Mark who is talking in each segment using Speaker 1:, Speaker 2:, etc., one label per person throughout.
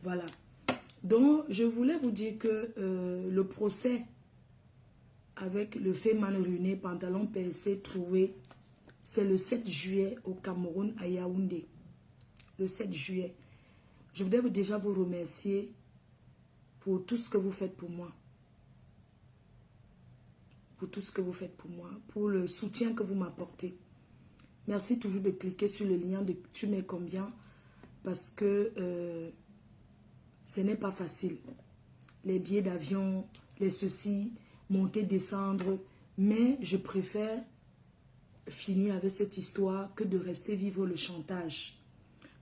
Speaker 1: Voilà. Donc, je voulais vous dire que le procès avec le fait mal ruiné, pantalon percé, troué, c'est le 7 juillet au Cameroun, à Yaoundé. Le 7 juillet. Je voudrais déjà vous remercier pour tout ce que vous faites pour moi. Pour tout ce que vous faites pour moi. Pour le soutien que vous m'apportez. Merci toujours de cliquer sur le lien de tu mets combien. Parce que ce n'est pas facile. Les billets d'avion, les ceci, monter, descendre. Mais je préfère finir avec cette histoire que de rester vivre le chantage.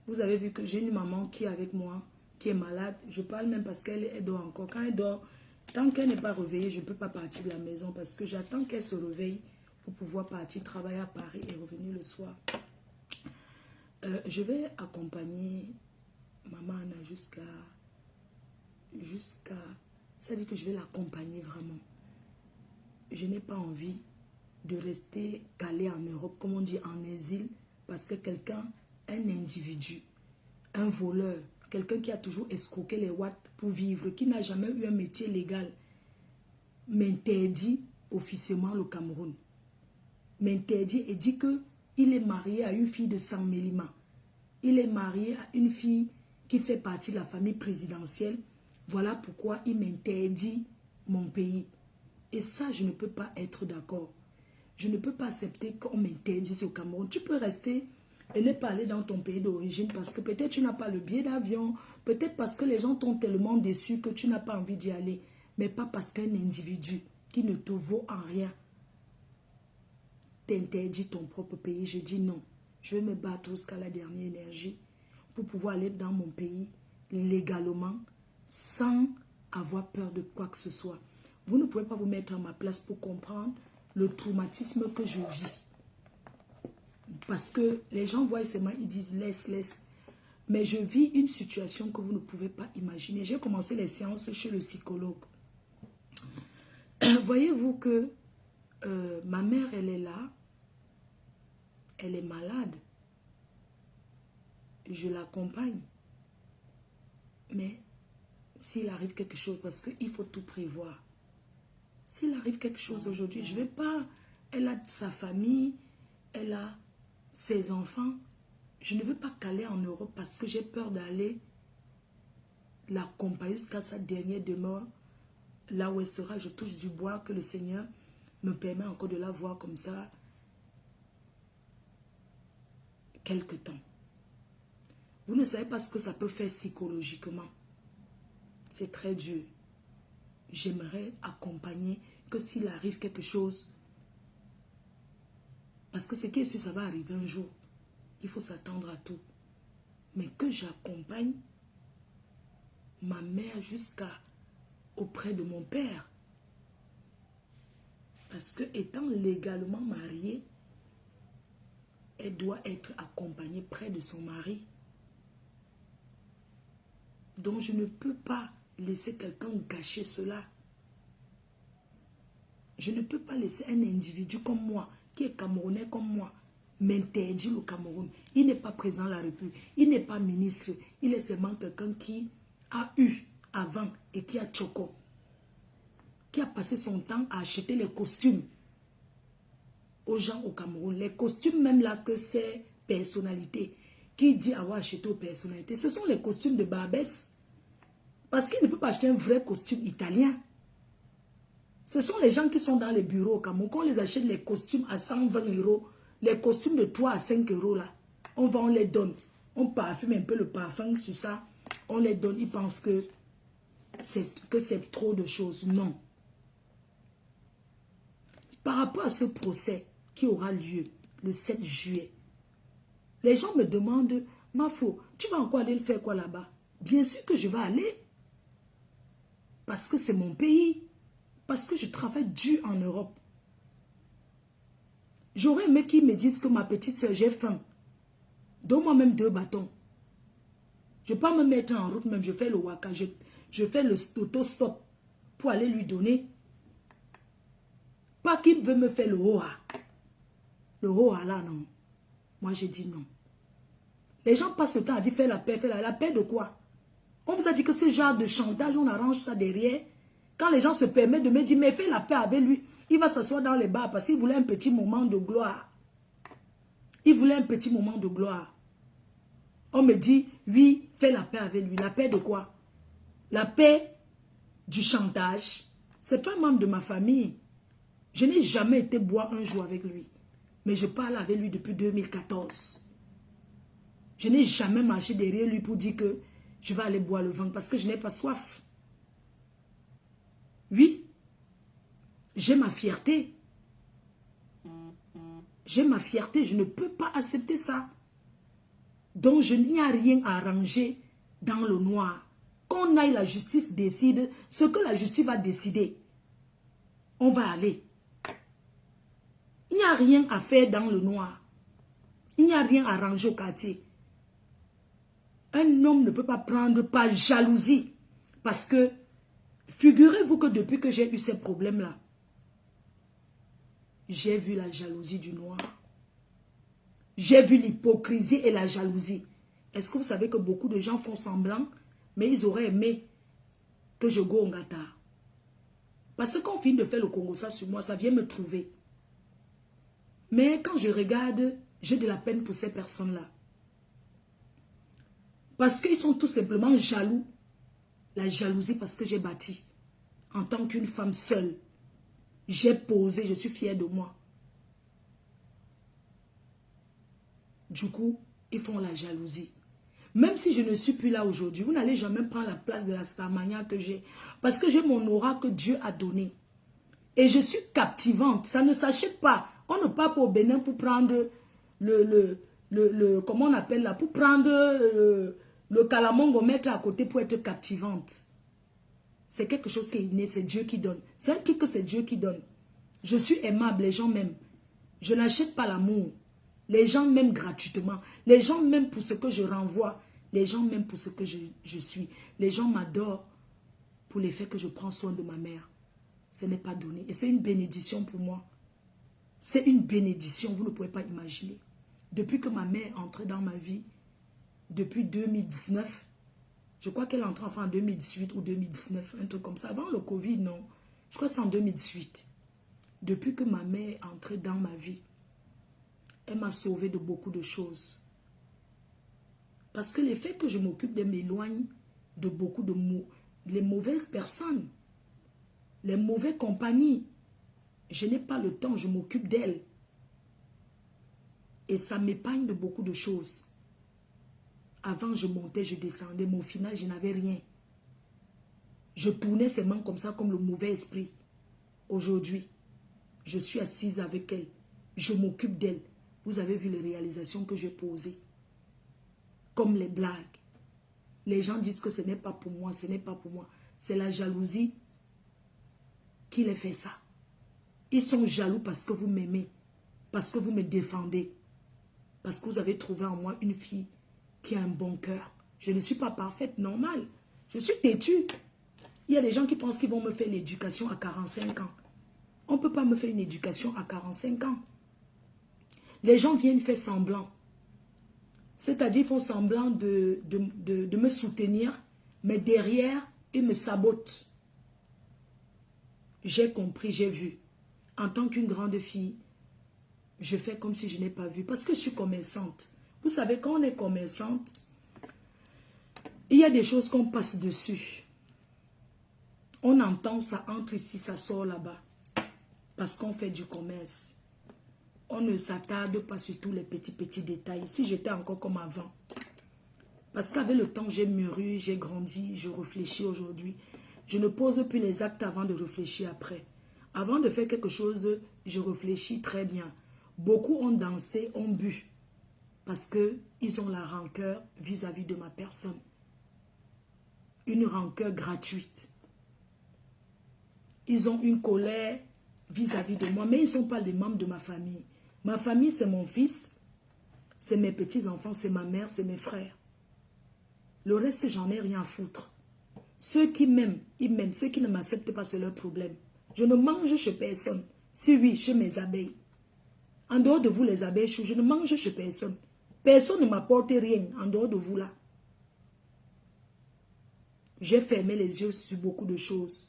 Speaker 1: Vous avez vu que j'ai une maman qui est avec moi, qui est malade. Je parle même parce qu'elle dort encore. Quand elle dort, tant qu'elle n'est pas réveillée, je ne peux pas partir de la maison parce que j'attends qu'elle se réveille pour pouvoir partir travailler à Paris et revenir le soir. Je vais accompagner maman Anna c'est-à-dire que je vais l'accompagner vraiment. Je n'ai pas envie de rester calé en Europe, comme on dit, en exil, parce que quelqu'un, un individu, un voleur, quelqu'un qui a toujours escroqué les watts pour vivre, qui n'a jamais eu un métier légal, m'interdit officiellement le Cameroun. M'interdit et dit qu'il est marié à une fille de San Mélima. Il est marié à une fille qui fait partie de la famille présidentielle. Voilà pourquoi il m'interdit mon pays. Et ça, je ne peux pas être d'accord. Je ne peux pas accepter qu'on m'interdise au Cameroun. Tu peux rester et ne pas aller dans ton pays d'origine parce que peut-être tu n'as pas le billet d'avion, peut-être parce que les gens t'ont tellement déçu que tu n'as pas envie d'y aller, mais pas parce qu'un individu qui ne te vaut en rien t'interdit ton propre pays. Je dis non. Je vais me battre jusqu'à la dernière énergie pour pouvoir aller dans mon pays légalement sans avoir peur de quoi que ce soit. Vous ne pouvez pas vous mettre à ma place pour comprendre le traumatisme que je vis. Parce que les gens voient seulement, ils disent laisse, laisse. Mais je vis une situation que vous ne pouvez pas imaginer. J'ai commencé les séances chez le psychologue. Voyez-vous que ma mère, elle est là. Elle est malade. Je l'accompagne. Mais s'il arrive quelque chose, parce qu'il faut tout prévoir. S'il arrive quelque chose aujourd'hui, je ne vais pas... Elle a sa famille, elle a ses enfants. Je ne veux pas caler en Europe parce que j'ai peur d'aller l'accompagner jusqu'à sa dernière demeure. Là où elle sera, je touche du bois, que le Seigneur me permet encore de la voir comme ça quelque temps. Vous ne savez pas ce que ça peut faire psychologiquement. C'est très dur. J'aimerais accompagner que s'il arrive quelque chose, parce que ce qui est sûr, ça va arriver un jour. Il faut s'attendre à tout. Mais que j'accompagne ma mère jusqu'à auprès de mon père. Parce que étant légalement mariée, elle doit être accompagnée près de son mari. Donc je ne peux pas laisser quelqu'un gâcher cela. Je ne peux pas laisser un individu comme moi, qui est camerounais comme moi, m'interdire le Cameroun. Il n'est pas président de la République, il n'est pas ministre, il est seulement quelqu'un qui a eu avant et qui a choco, qui a passé son temps à acheter les costumes aux gens au Cameroun. Les costumes même là que ces personnalités, qui dit avoir acheté aux personnalités, ce sont les costumes de Barbès. Parce qu'il ne peut pas acheter un vrai costume italien. Ce sont les gens qui sont dans les bureaux au Cameroun, qu'on les achète les costumes à 120 €, les costumes de 3 à 5 € là. On les donne. On parfume un peu le parfum sur ça. On les donne. Ils pensent que c'est trop de choses. Non. Par rapport à ce procès qui aura lieu le 7 juillet, les gens me demandent, Mafo, tu vas encore aller le faire quoi là-bas? Bien sûr que je vais aller. Parce que c'est mon pays. Parce que je travaille dur en Europe. J'aurais aimé qu'ils me disent que ma petite soeur, j'ai faim. Donne-moi même 2 bâtons. Je ne peux pas me mettre en route même. Je fais le waka. Je fais le auto-stop pour aller lui donner. Pas qu'il veut me faire le hoa. Le hoa là, non. Moi, j'ai dit non. Les gens passent le temps à dire faire la paix. Faire la paix de quoi? On vous a dit que ce genre de chantage, on arrange ça derrière. Quand les gens se permettent de me dire, mais fais la paix avec lui, il va s'asseoir dans les bars parce qu'il voulait un petit moment de gloire. Il voulait un petit moment de gloire. On me dit, oui, fais la paix avec lui. La paix de quoi? La paix du chantage. Ce n'est pas un membre de ma famille. Je n'ai jamais été boire un jour avec lui. Mais je parle avec lui depuis 2014. Je n'ai jamais marché derrière lui pour dire que je vais aller boire le vin parce que je n'ai pas soif. Oui, j'ai ma fierté. J'ai ma fierté, je ne peux pas accepter ça. Donc, je n'y a rien à arranger dans le noir. Qu'on aille, la justice décide ce que la justice va décider. On va aller. Il n'y a rien à faire dans le noir. Il n'y a rien à arranger au quartier. Un homme ne peut pas prendre par jalousie. Parce que, figurez-vous que depuis que j'ai eu ces problèmes-là, j'ai vu la jalousie du noir. J'ai vu l'hypocrisie et la jalousie. Est-ce que vous savez que beaucoup de gens font semblant, mais ils auraient aimé que je go au Ngata? Parce qu'on finit de faire le Congo ça sur moi, ça vient me trouver. Mais quand je regarde, j'ai de la peine pour ces personnes-là. Parce qu'ils sont tout simplement jaloux. La jalousie parce que j'ai bâti. En tant qu'une femme seule. J'ai posé, je suis fière de moi. Du coup, ils font la jalousie. Même si je ne suis plus là aujourd'hui, vous n'allez jamais prendre la place de la Starmania que j'ai. Parce que j'ai mon aura que Dieu a donné. Et je suis captivante. Ça ne s'achète pas. On ne part pas au Bénin pour prendre comment on appelle là, pour prendre le calamongo, mettre à côté pour être captivante. C'est quelque chose qui est né, c'est Dieu qui donne. C'est un truc que c'est Dieu qui donne. Je suis aimable, les gens m'aiment. Je n'achète pas l'amour. Les gens m'aiment gratuitement. Les gens m'aiment pour ce que je renvoie. Les gens m'aiment pour ce que je suis. Les gens m'adorent pour le fait que je prends soin de ma mère. Ce n'est pas donné. Et c'est une bénédiction pour moi. C'est une bénédiction, vous ne pouvez pas imaginer. Depuis que ma mère est entrée dans ma vie, depuis 2019, je crois qu'elle est entrée enfin en 2018 ou 2019, un truc comme ça. Avant le Covid, non. Je crois que c'est en 2018. Depuis que ma mère est entrée dans ma vie, elle m'a sauvé de beaucoup de choses. Parce que le fait que je m'occupe de m'éloigner de beaucoup de les mauvaises personnes, les mauvaises compagnies, je n'ai pas le temps, je m'occupe d'elles. Et ça m'épargne de beaucoup de choses. Avant, je montais, je descendais, mais au final, je n'avais rien. Je tournais ses mains comme ça, comme le mauvais esprit. Aujourd'hui, je suis assise avec elle. Je m'occupe d'elle. Vous avez vu les réalisations que j'ai posées. Comme les blagues. Les gens disent que ce n'est pas pour moi, ce n'est pas pour moi. C'est la jalousie qui les fait ça. Ils sont jaloux parce que vous m'aimez. Parce que vous me défendez. Parce que vous avez trouvé en moi une fille qui a un bon cœur. Je ne suis pas parfaite, normal. Je suis têtue. Il y a des gens qui pensent qu'ils vont me faire l'éducation à 45 ans. On ne peut pas me faire une éducation à 45 ans. Les gens viennent faire semblant. C'est-à-dire, ils font semblant de me soutenir, mais derrière, ils me sabotent. J'ai compris, j'ai vu. En tant qu'une grande fille, je fais comme si je n'ai pas vu. Parce que je suis commerçante. Vous savez, quand on est commerçante, il y a des choses qu'on passe dessus. On entend, ça entre ici, ça sort là-bas. Parce qu'on fait du commerce. On ne s'attarde pas sur tous les petits détails. Si j'étais encore comme avant. Parce qu'avec le temps, j'ai mûri, j'ai grandi, je réfléchis aujourd'hui. Je ne pose plus les actes avant de réfléchir après. Avant de faire quelque chose, je réfléchis très bien. Beaucoup ont dansé, ont bu. Parce qu'ils ont la rancœur vis-à-vis de ma personne. Une rancœur gratuite. Ils ont une colère vis-à-vis de moi. Mais ils ne sont pas les membres de ma famille. Ma famille, c'est mon fils, c'est mes petits-enfants, c'est ma mère, c'est mes frères. Le reste, j'en ai rien à foutre. Ceux qui m'aiment, ils m'aiment. Ceux qui ne m'acceptent pas, c'est leur problème. Je ne mange chez personne. Si oui, chez mes abeilles. En dehors de vous, les abeilles, je ne mange chez personne. Personne ne m'apporte rien en dehors de vous là. J'ai fermé les yeux sur beaucoup de choses.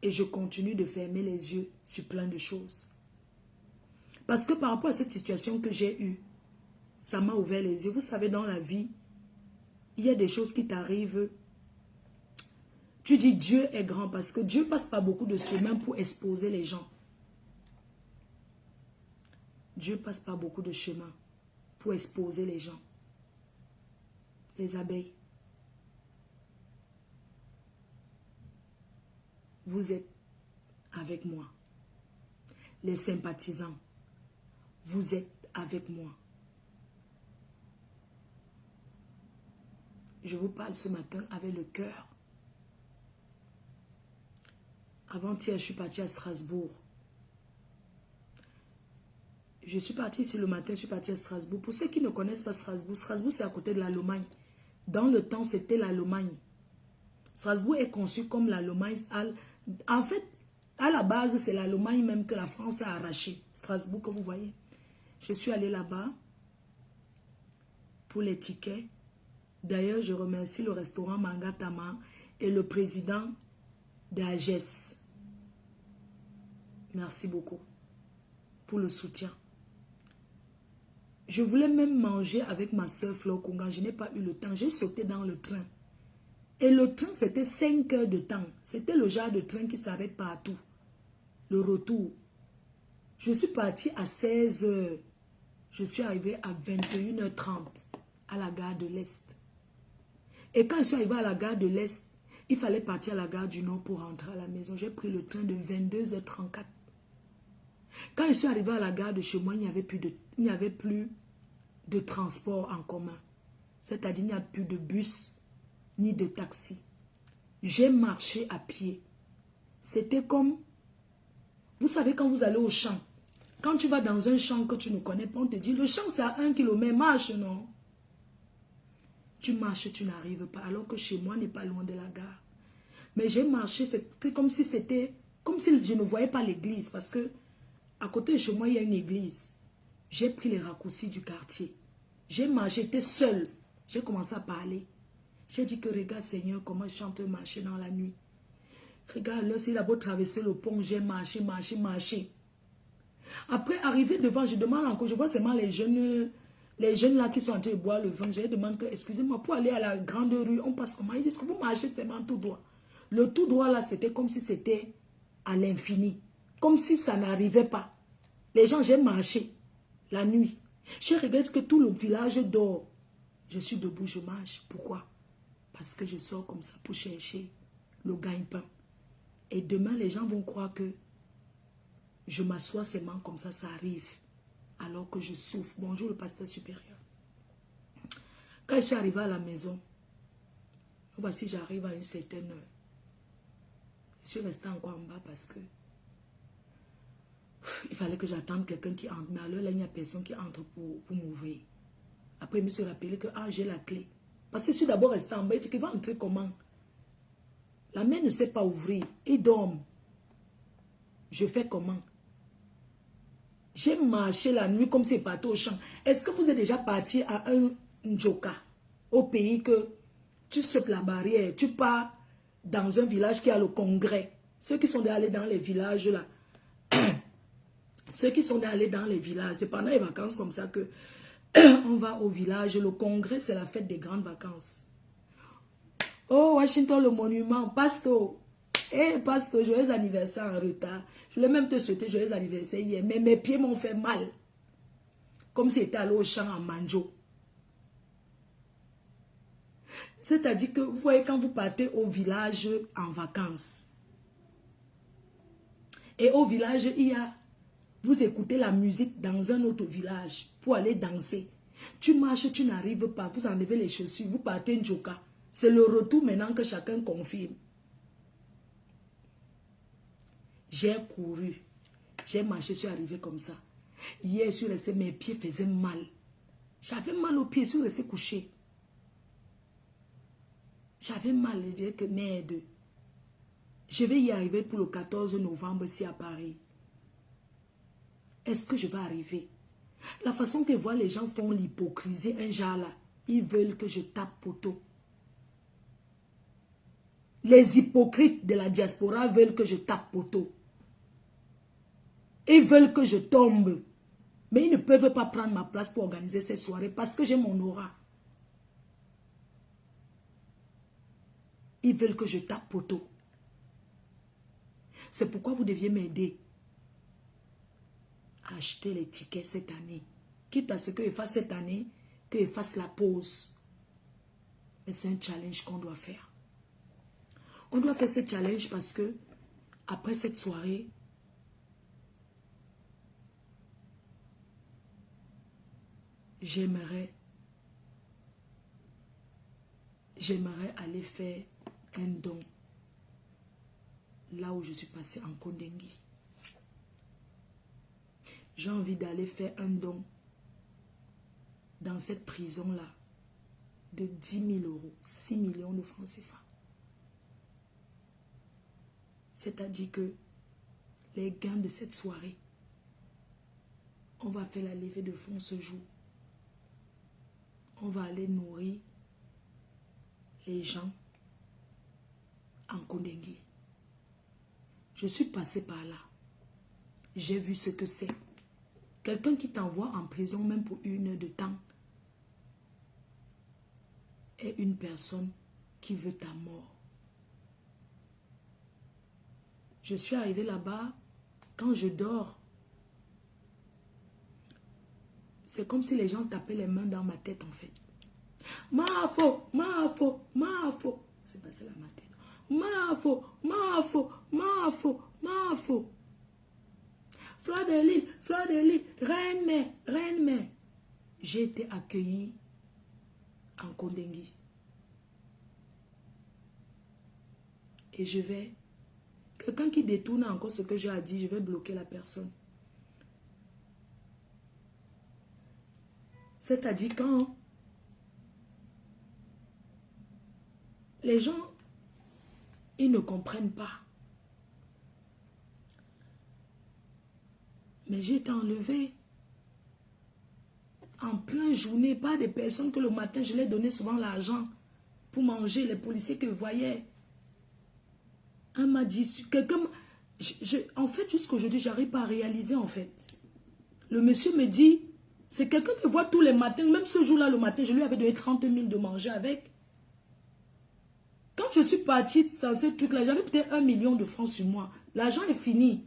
Speaker 1: Et je continue de fermer les yeux sur plein de choses. Parce que par rapport à cette situation que j'ai eue, ça m'a ouvert les yeux. Vous savez, dans la vie, il y a des choses qui t'arrivent. Tu dis Dieu est grand parce que Dieu passe par beaucoup de chemins pour exposer les gens. Dieu passe par beaucoup de chemins pour exposer les gens. Les abeilles. Vous êtes avec moi. Les sympathisants. Vous êtes avec moi. Je vous parle ce matin avec le cœur. Avant-hier, je suis partie à Strasbourg. Je suis partie ici le matin, je suis partie à Strasbourg. Pour ceux qui ne connaissent pas Strasbourg, Strasbourg c'est à côté de l'Allemagne. Dans le temps, c'était l'Allemagne. Strasbourg est conçu comme l'Allemagne. En fait, à la base, c'est l'Allemagne même que la France a arraché. Strasbourg, comme vous voyez. Je suis allée là-bas pour les tickets. D'ailleurs, je remercie le restaurant Mangatama et le président d'AGES. Merci beaucoup pour le soutien. Je voulais même manger avec ma soeur Flore Konga. Je n'ai pas eu le temps. J'ai sauté dans le train. Et le train, c'était 5 heures de temps. C'était le genre de train qui s'arrête partout. Le retour. Je suis partie à 16 heures. Je suis arrivée à 21h30 à la gare de l'Est. Et quand je suis arrivée à la gare de l'Est, il fallait partir à la gare du Nord pour rentrer à la maison. J'ai pris le train de 22h34. Quand je suis arrivée à la gare de chez moi, il n'y avait plus de transport en commun. C'est-à-dire, il n'y a plus de bus ni de taxi. J'ai marché à pied. C'était comme, vous savez, quand vous allez au champ, quand tu vas dans un champ que tu ne connais pas, on te dit, le champ c'est à 1 km, marche, non? Tu marches, tu n'arrives pas, alors que chez moi n'est pas loin de la gare. Mais j'ai marché, c'était comme si je ne voyais pas l'église, parce que à côté de chez moi, il y a une église. J'ai pris les raccourcis du quartier. J'ai marché, j'étais seule. J'ai commencé à parler. J'ai dit que regarde Seigneur, comment je suis en train de marcher dans la nuit. Regarde, là, s'il a beau traverser le pont, j'ai marché. Après, arrivé devant, je demande encore, je vois seulement les jeunes là qui sont en train de boire le vin. Je demande que, excusez-moi, pour aller à la grande rue, on passe comment? Ils disent que vous marchez tellement tout droit. Le tout droit là, c'était comme si c'était à l'infini. Comme si ça n'arrivait pas. Les gens, j'ai marché la nuit. Je regarde que tout le village dort. Je suis debout, je marche. Pourquoi? Parce que je sors comme ça pour chercher le gagne-pain. Et demain, les gens vont croire que je m'assois seulement comme ça arrive. Alors que je souffre. Bonjour le pasteur supérieur. Quand je suis arrivée à la maison, voici, j'arrive à une certaine heure. Je suis restée encore en bas parce que il fallait que j'attende quelqu'un qui entre. Mais alors là, il n'y a personne qui entre pour m'ouvrir. Après, il me suis rappelé que j'ai la clé. Parce que je suis d'abord restée en bas. Il dit qu'il va entrer comment? La mère ne sait pas ouvrir. Il dorme. Je fais comment? J'ai marché la nuit comme c'est parti au champ. Est-ce que vous êtes déjà parti à un Njoka? Au pays que tu sautes la barrière. Tu pars dans un village qui a le congrès. Ceux qui sont allés dans les villages là. Ceux qui sont allés dans les villages, c'est pendant les vacances comme ça que on va au village. Le congrès, c'est la fête des grandes vacances. Oh, Washington, le monument, Pasto. Pasto, joyeux anniversaire en retard. Je voulais même te souhaiter joyeux anniversaire hier, mais mes pieds m'ont fait mal. Comme si j'étais allé au champ en manjo. C'est-à-dire que, vous voyez, quand vous partez au village en vacances, et au village, il y a... Vous écoutez la musique dans un autre village pour aller danser. Tu marches, tu n'arrives pas. Vous enlevez les chaussures, vous partez Njoka. C'est le retour maintenant que chacun confirme. J'ai couru. J'ai marché, je suis arrivé comme ça. Hier, je suis resté, mes pieds faisaient mal. J'avais mal aux pieds, je suis resté couché. J'avais mal, je disais que merde. Je vais y arriver pour le 14 novembre ici à Paris. Est-ce que je vais arriver? La façon que voient les gens font l'hypocrisie, un genre là, ils veulent que je tape poteau. Les hypocrites de la diaspora veulent que je tape poteau. Ils veulent que je tombe. Mais ils ne peuvent pas prendre ma place pour organiser ces soirées parce que j'ai mon aura. Ils veulent que je tape poteau. C'est pourquoi vous deviez m'aider à acheter les tickets cette année. Quitte à ce que je fasse cette année, que je fasse la pause. Mais c'est un challenge qu'on doit faire. On doit faire ce challenge parce que après cette soirée, j'aimerais aller faire un don là où je suis passée en Kondengui. J'ai envie d'aller faire un don dans cette prison-là de 10 000 euros, 6 millions de francs CFA. C'est-à-dire que les gains de cette soirée, on va faire la levée de fonds ce jour. On va aller nourrir les gens en Kondengui. Je suis passée par là. J'ai vu ce que c'est. Quelqu'un qui t'envoie en prison même pour 1 heure de temps est une personne qui veut ta mort. Je suis arrivée là-bas, quand je dors, c'est comme si les gens tapaient les mains dans ma tête en fait. Mafo, mafo, mafo. C'est passé là ma tête. Mafo, mafo, mafo, mafo. Fleur de Lille, reine-mère, reine-mère. J'ai été accueillie en Kondengui. Et je vais... Quelqu'un qui détourne encore ce que j'ai dit, je vais bloquer la personne. C'est-à-dire quand les gens, ils ne comprennent pas. Mais j'ai été enlevée en pleine journée par des personnes que le matin, je leur donnais souvent l'argent pour manger, les policiers que je voyais. Un m'a dit, quelqu'un... En fait, jusqu'aujourd'hui, j'arrive pas à réaliser en fait. Le monsieur me dit, c'est quelqu'un que je vois tous les matins, même ce jour-là, le matin, je lui avais donné 30 000 de manger avec. Quand je suis partie dans ce truc-là, j'avais peut-être 1 million de francs sur moi. L'argent est fini.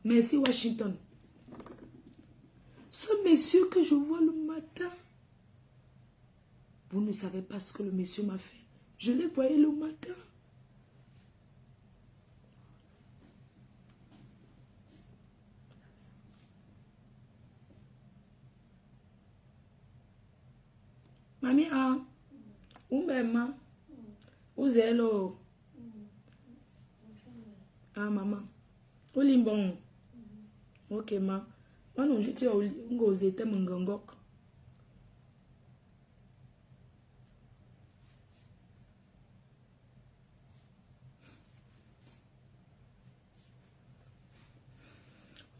Speaker 1: Merci Washington. Ce monsieur que je vois le matin, vous ne savez pas ce que le monsieur m'a fait. Je le voyais le matin. Mamie, où même, où est l'eau? Ah, maman. Où limbon? Ok, ma. Moi, non, j'étais aux états mongangok.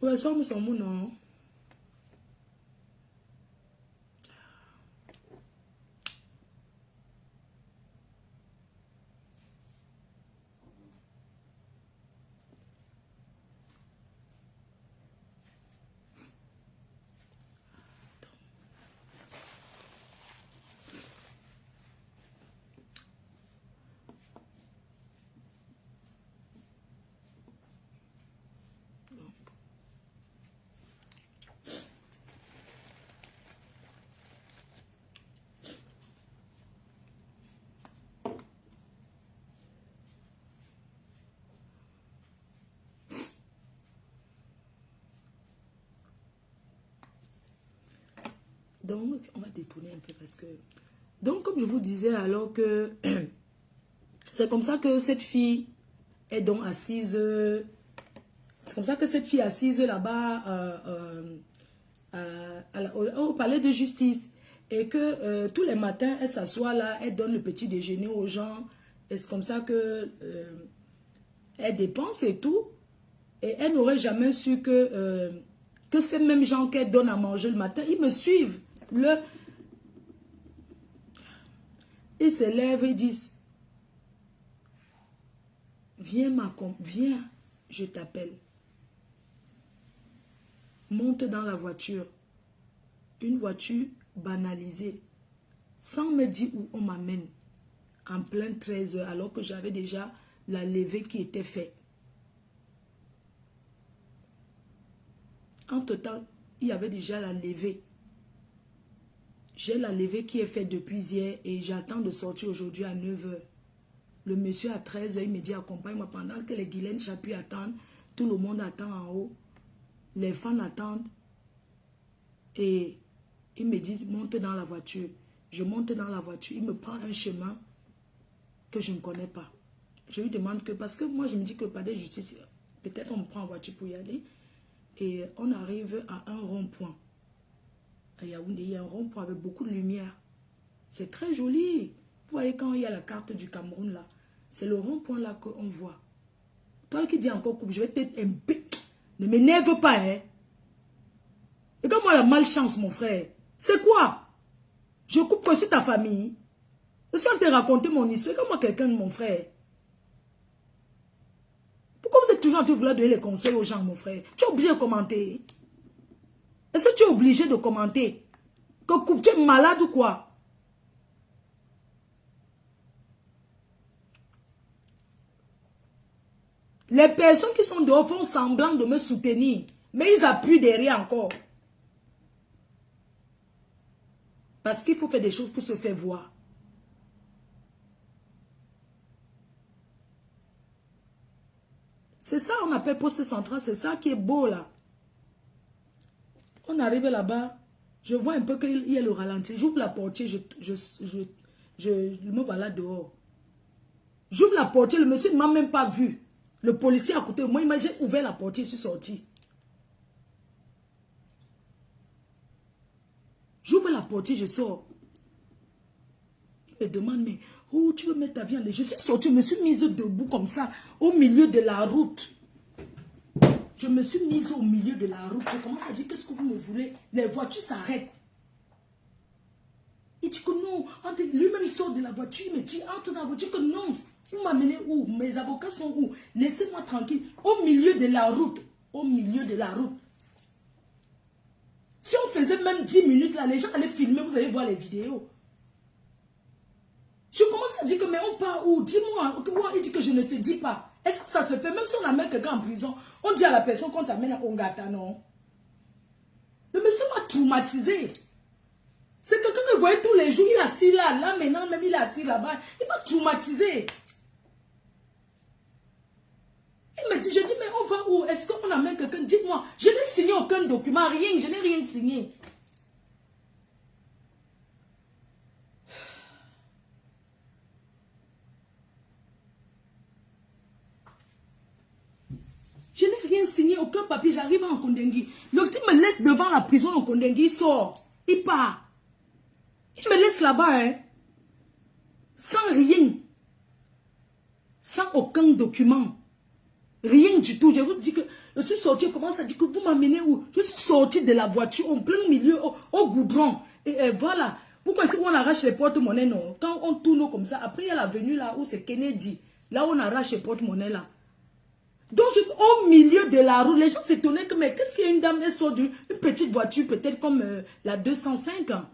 Speaker 1: Ouais, ça me semble non. Donc, on va détourner un peu parce que... Donc, comme je vous disais alors que... c'est comme ça que cette fille est donc assise... C'est comme ça que cette fille est assise là-bas au palais de justice. Et que tous les matins, elle s'assoit là, elle donne le petit déjeuner aux gens. Et c'est comme ça que elle dépense et tout. Et elle n'aurait jamais su que ces mêmes gens qu'elle donne à manger le matin, ils me suivent. Ils se lèvent et disent, viens, viens, je t'appelle. Monte dans la voiture. Une voiture banalisée. Sans me dire où on m'amène. En plein 13 heures, alors que j'avais déjà la levée qui était faite. Entre-temps, il y avait déjà la levée. J'ai la levée qui est faite depuis hier et j'attends de sortir aujourd'hui à 9 heures. Le monsieur à 13 heures, il me dit accompagne-moi pendant que les Guylaine Chapuis attendent. Tout le monde attend en haut. Les fans attendent. Et il me dit monte dans la voiture. Je monte dans la voiture. Il me prend un chemin que je ne connais pas. Je lui demande que, parce que moi je me dis que par des justices, peut-être on me prend en voiture pour y aller. Et on arrive à un rond-point. À Yaoundé, il y a un rond-point avec beaucoup de lumière. C'est très joli. Vous voyez quand il y a la carte du Cameroun là. C'est le rond-point là qu'on voit. Toi qui dis encore coupe, je vais peut-être un peu. Ne m'énerve pas, hein. Et comme moi la malchance, mon frère. C'est quoi? Je coupe aussi ta famille. Je suis en train de te raconter mon histoire. Comme moi quelqu'un de mon frère. Pourquoi vous êtes toujours en train de vouloir donner les conseils aux gens, mon frère? Tu es obligé de commenter. Est-ce que tu es obligé de commenter? Que tu es malade ou quoi? Les personnes qui sont dehors font semblant de me soutenir. Mais ils appuient derrière encore. Parce qu'il faut faire des choses pour se faire voir. C'est ça on appelle poste central. C'est ça qui est beau là. On arrive là-bas. Je vois un peu qu'il y a le ralenti. J'ouvre la portière. Je me voilà dehors. J'ouvre la portière. Le monsieur ne m'a même pas vu. Le policier à côté de moi, j'ai ouvert la portière. Je suis sorti. J'ouvre la portière. Je sors. Il me demande, mais oh, tu veux mettre ta vie en l'air? Je suis sorti. Je me suis mise debout comme ça. Au milieu de la route. Je me suis mise au milieu de la route. Je commence à dire, qu'est-ce que vous me voulez? Les voitures s'arrêtent. Il dit que non. Lui-même, il sort de la voiture. Il me dit, entre dans la voiture, que non. Vous m'amenez où? Mes avocats sont où? Laissez-moi tranquille. Au milieu de la route. Au milieu de la route. Si on faisait même 10 minutes, là, les gens allaient filmer. Vous allez voir les vidéos. Je commence à dire que, mais on part où? Dis-moi. Il dit que je ne te dis pas. Est-ce que ça se fait? Même si on amène quelqu'un en prison, on dit à la personne qu'on t'amène à Ongata, non? Le monsieur m'a traumatisé. C'est quelqu'un que je voyais tous les jours. Il est assis là. Là, maintenant, même il est assis là-bas. Il m'a traumatisé. Il me dit, je dis, mais on va où? Est-ce qu'on amène quelqu'un? Dites-moi. Je n'ai signé aucun document, rien. Je n'ai rien signé. Je n'ai rien signé, aucun papier. J'arrive en Kondengui. Le type me laisse devant la prison en Kondengui. Il sort. Il part. Il me laisse là-bas, hein. Sans rien. Sans aucun document. Rien du tout. Je vous dis que je suis sorti. Je commence à dire que vous m'amenez où? Je suis sorti de la voiture en plein milieu, au goudron. Et voilà. Pourquoi est-ce qu'on arrache les porte-monnaies, non? Quand on tourne comme ça, après il y a l'avenue là où c'est Kennedy. Là où on arrache les porte-monnaies là. Donc, au milieu de la route, les gens s'étonnaient que, mais qu'est-ce qu'il y a une dame, elle sort d'une petite voiture, peut-être comme la 205. Hein.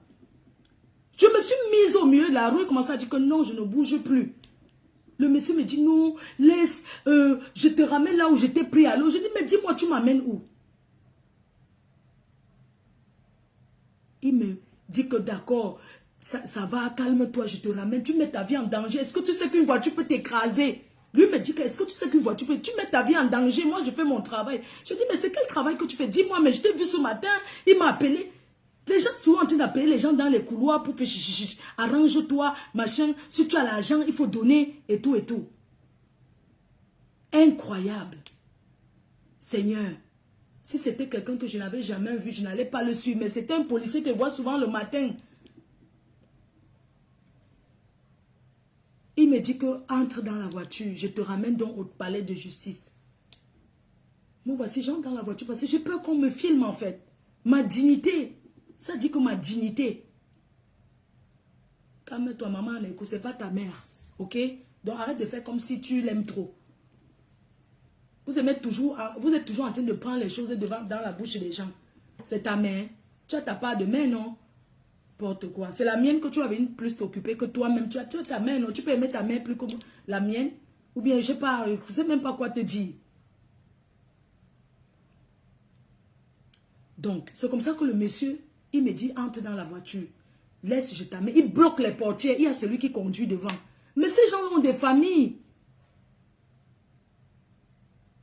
Speaker 1: Je me suis mise au milieu de la route et commençais à dire que non, je ne bouge plus. Le monsieur me dit non, laisse, je te ramène là où j'étais pris à l'eau. Je dis, mais dis-moi, tu m'amènes où? Il me dit que d'accord, ça va, calme-toi, je te ramène, tu mets ta vie en danger. Est-ce que tu sais qu'une voiture peut t'écraser? Lui me dit, est-ce que tu sais qu'une voiture peut... Tu mets ta vie en danger, moi je fais mon travail. Je dis, mais c'est quel travail que tu fais? Dis-moi, mais je t'ai vu ce matin, il m'a appelé. Les gens sont en train d'appeler les gens dans les couloirs pour faire chichichi. Arrange-toi, machin. Si tu as l'argent, il faut donner et tout et tout. Incroyable. Seigneur, si c'était quelqu'un que je n'avais jamais vu, je n'allais pas le suivre. Mais c'était un policier que je vois souvent le matin. Il me dit que entre dans la voiture, je te ramène donc au palais de justice. Moi voici, j'entre dans la voiture parce que j'ai peur qu'on me filme en fait. Ma dignité, ça dit que ma dignité. Calme-toi, maman, écoute, c'est pas ta mère. Ok? Donc arrête de faire comme si tu l'aimes trop. Vous êtes toujours en train de prendre les choses devant, dans la bouche des gens. C'est ta mère. Tu as ta part de mère, non? N'importe quoi. C'est la mienne que tu avais plus t'occuper que toi-même. Tu as ta mère, non? Tu peux aimer ta mère plus que la mienne? Ou bien, je ne sais même pas quoi te dire. Donc, c'est comme ça que le monsieur, il me dit, entre dans la voiture. Laisse, je t'amène. Il bloque les portières. Il y a celui qui conduit devant. Mais ces gens ont des familles.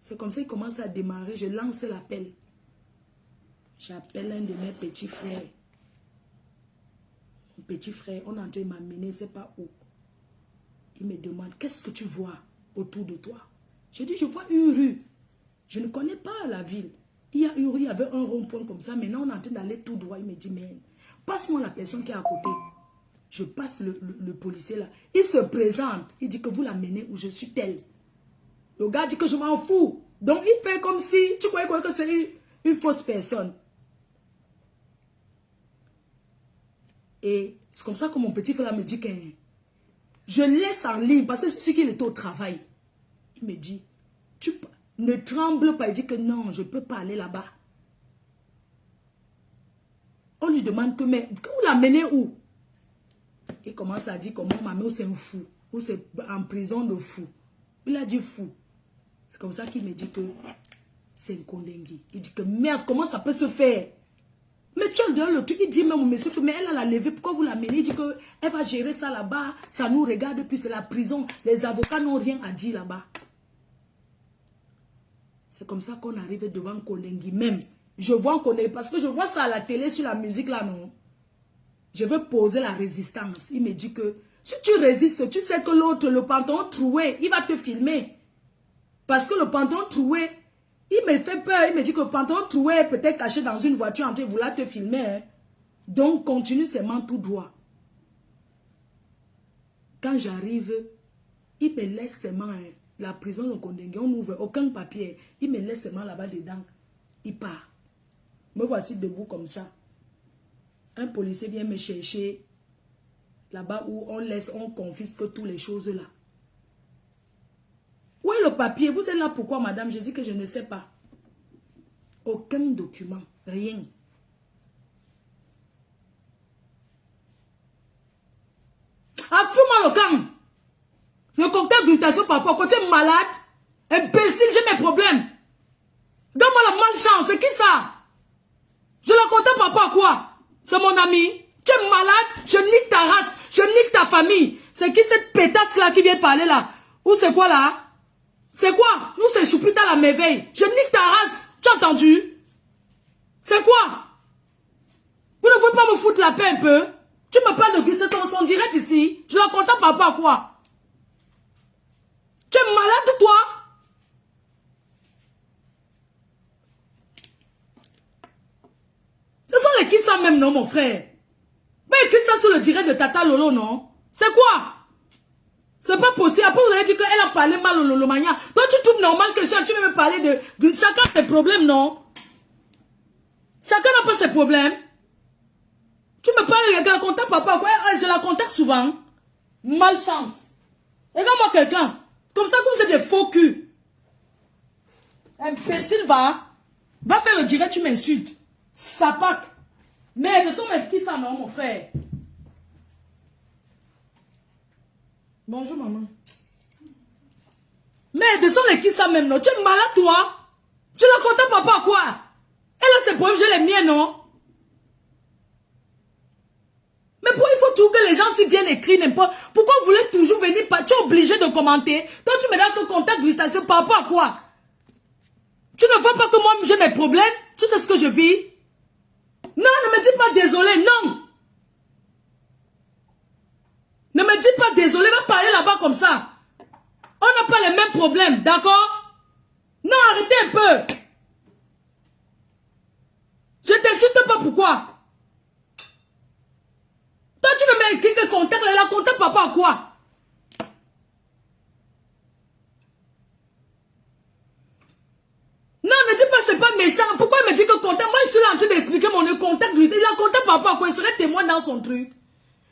Speaker 1: C'est comme ça qu'il commence à démarrer. Je lance l'appel. J'appelle un de mes petits frères. Mon petit frère, on est en train de m'amener, je ne sais pas où. Il me demande, qu'est-ce que tu vois autour de toi? Je dis, je vois une rue. Je ne connais pas la ville. Il y a une rue, il y avait un rond-point comme ça. Maintenant, on est en train d'aller tout droit. Il me dit, mais passe-moi la personne qui est à côté. Je passe le policier là. Il se présente. Il dit que vous l'amenez où je suis tel. Le gars dit que je m'en fous. Donc, il fait comme si, tu croyais que c'est une fausse personne. Et c'est comme ça que mon petit frère me dit que je laisse en ligne parce que c'est qu'il était au travail. Il me dit, tu ne tremble pas. Il dit que non, je ne peux pas aller là-bas. On lui demande que, mais vous l'amenez où? Il commence à dire comment ma mère c'est un fou. Ou c'est en prison de fou. Il a dit fou. C'est comme ça qu'il me dit que c'est un condengui. Il dit que merde, comment ça peut se faire? Mais tu as donné le truc, il dit même au monsieur que mais elle a la levée, pourquoi vous l'amenez? Il dit qu'elle va gérer ça là-bas, ça nous regarde, puis c'est la prison. Les avocats n'ont rien à dire là-bas. C'est comme ça qu'on arrive devant Kondengi même. Je vois Kondengi, parce que je vois ça à la télé sur la musique là, non? Je veux poser la résistance. Il me dit que si tu résistes, tu sais que l'autre, le pantalon troué, il va te filmer. Parce que le pantalon troué, il me fait peur. Il me dit que le pantalon troué est peut-être caché dans une voiture en train de vouloir te filmer. Hein. Donc, continue seulement tout droit. Quand j'arrive, il me laisse seulement la prison de Kondengi. On n'ouvre aucun papier. Il me laisse seulement là-bas dedans. Il part. Me voici debout comme ça. Un policier vient me chercher là-bas où on confisque toutes les choses là. Où est le papier? Vous êtes là pourquoi, madame? Je dis que je ne sais pas. Aucun document, rien. Ah, fous-moi le camp. Le cocktail glutation par rapport, quand tu es malade, imbécile, j'ai mes problèmes. Donne-moi la malchance, c'est qui ça? Je le contacte par rapport à quoi? C'est mon ami. Tu es malade, je nique ta race, je nique ta famille. C'est qui cette pétasse là qui vient parler là? Ou c'est quoi là? C'est quoi? Nous c'est Choupita la merveille. Je nique ta race. Tu as entendu? C'est quoi? Vous ne pouvez pas me foutre la paix un peu? Tu me parles de glisser ton son direct ici. Je la contacte par rapport à quoi? Tu es malade toi? Ce sont les qui ça même non mon frère? Mais écris ça sur le direct de Tata Lolo non? C'est quoi? C'est pas possible. Après, vous avez dit qu'elle a parlé mal au Lolo Mania. Toi, tu trouves normal que tu veux me parler de... Chacun a ses problèmes, non? Chacun n'a pas ses problèmes. Tu me parles de la contacte, papa. Quoi? Je la contacte souvent. Malchance. Regarde-moi quelqu'un. Comme ça, que vous êtes des faux culs. Imbécile, va faire le direct, tu m'insultes. Sapac. Mais ne sont mais qui ça, non, mon frère? Bonjour, maman. Mais de son les qui ça même, non? Tu es malade, toi? Tu la contactes papa, quoi? Elle a ses problèmes, j'ai les miens, non? Mais pourquoi il faut tout que les gens s'y viennent écrire n'importe? Pourquoi vous voulez toujours venir? Tu es obligé de commenter. Toi, tu me donnes que contact gustation par rapport à quoi? Tu ne vois pas que moi, j'ai mes problèmes? Tu sais ce que je vis? Non, ne me dis pas désolé, non! Ne me dis pas désolé, va parler là-bas comme ça. On n'a pas les mêmes problèmes, d'accord? Non, arrêtez un peu. Je t'insulte pas, pourquoi? Toi, tu veux m'écrire que contact, la contact papa à quoi? Non, ne dis pas c'est pas méchant. Pourquoi il me dit que contact? Moi, je suis là en train d'expliquer mon contact. Il a contact papa à quoi? Il serait témoin dans son truc.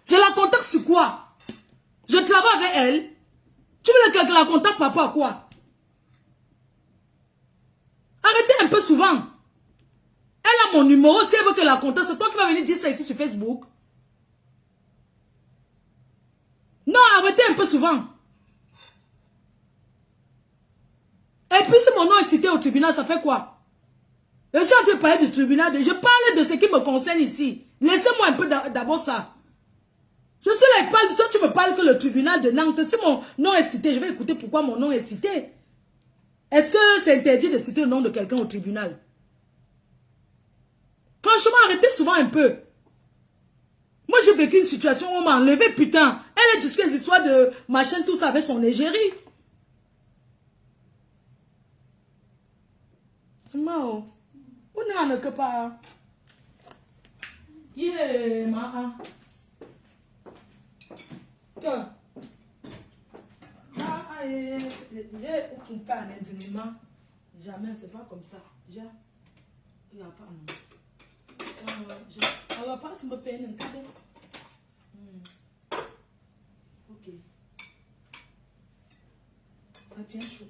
Speaker 1: Je la contacte sur quoi? Je travaille avec elle. Tu veux que la contacte par rapport à quoi? Arrêtez un peu souvent. Elle a mon numéro, si elle veut que la contacte, c'est toi qui vas venir dire ça ici sur Facebook. Non, arrêtez un peu souvent. Et puis si mon nom est cité au tribunal, ça fait quoi? Je suis en train de parler du tribunal, je parle de ce qui me concerne ici. Laissez-moi un peu d'abord ça. Je suis là et parle, toi tu me parles que le tribunal de Nantes, si mon nom est cité, je vais écouter pourquoi mon nom est cité. Est-ce que c'est interdit de citer le nom de quelqu'un au tribunal? Franchement, arrêtez souvent un peu. Moi, j'ai vécu une situation où on m'a enlevé, putain. Elle est jusqu'à les histoires de machin, tout ça avec son égérie. Mao, on n'a que pas. Yeah, ma. Tiens. On fait un indignement. Jamais, c'est pas comme ça. Il n'y a pas. Alors, passe me peine un cadeau. Ok. Ah, tiens, chaud.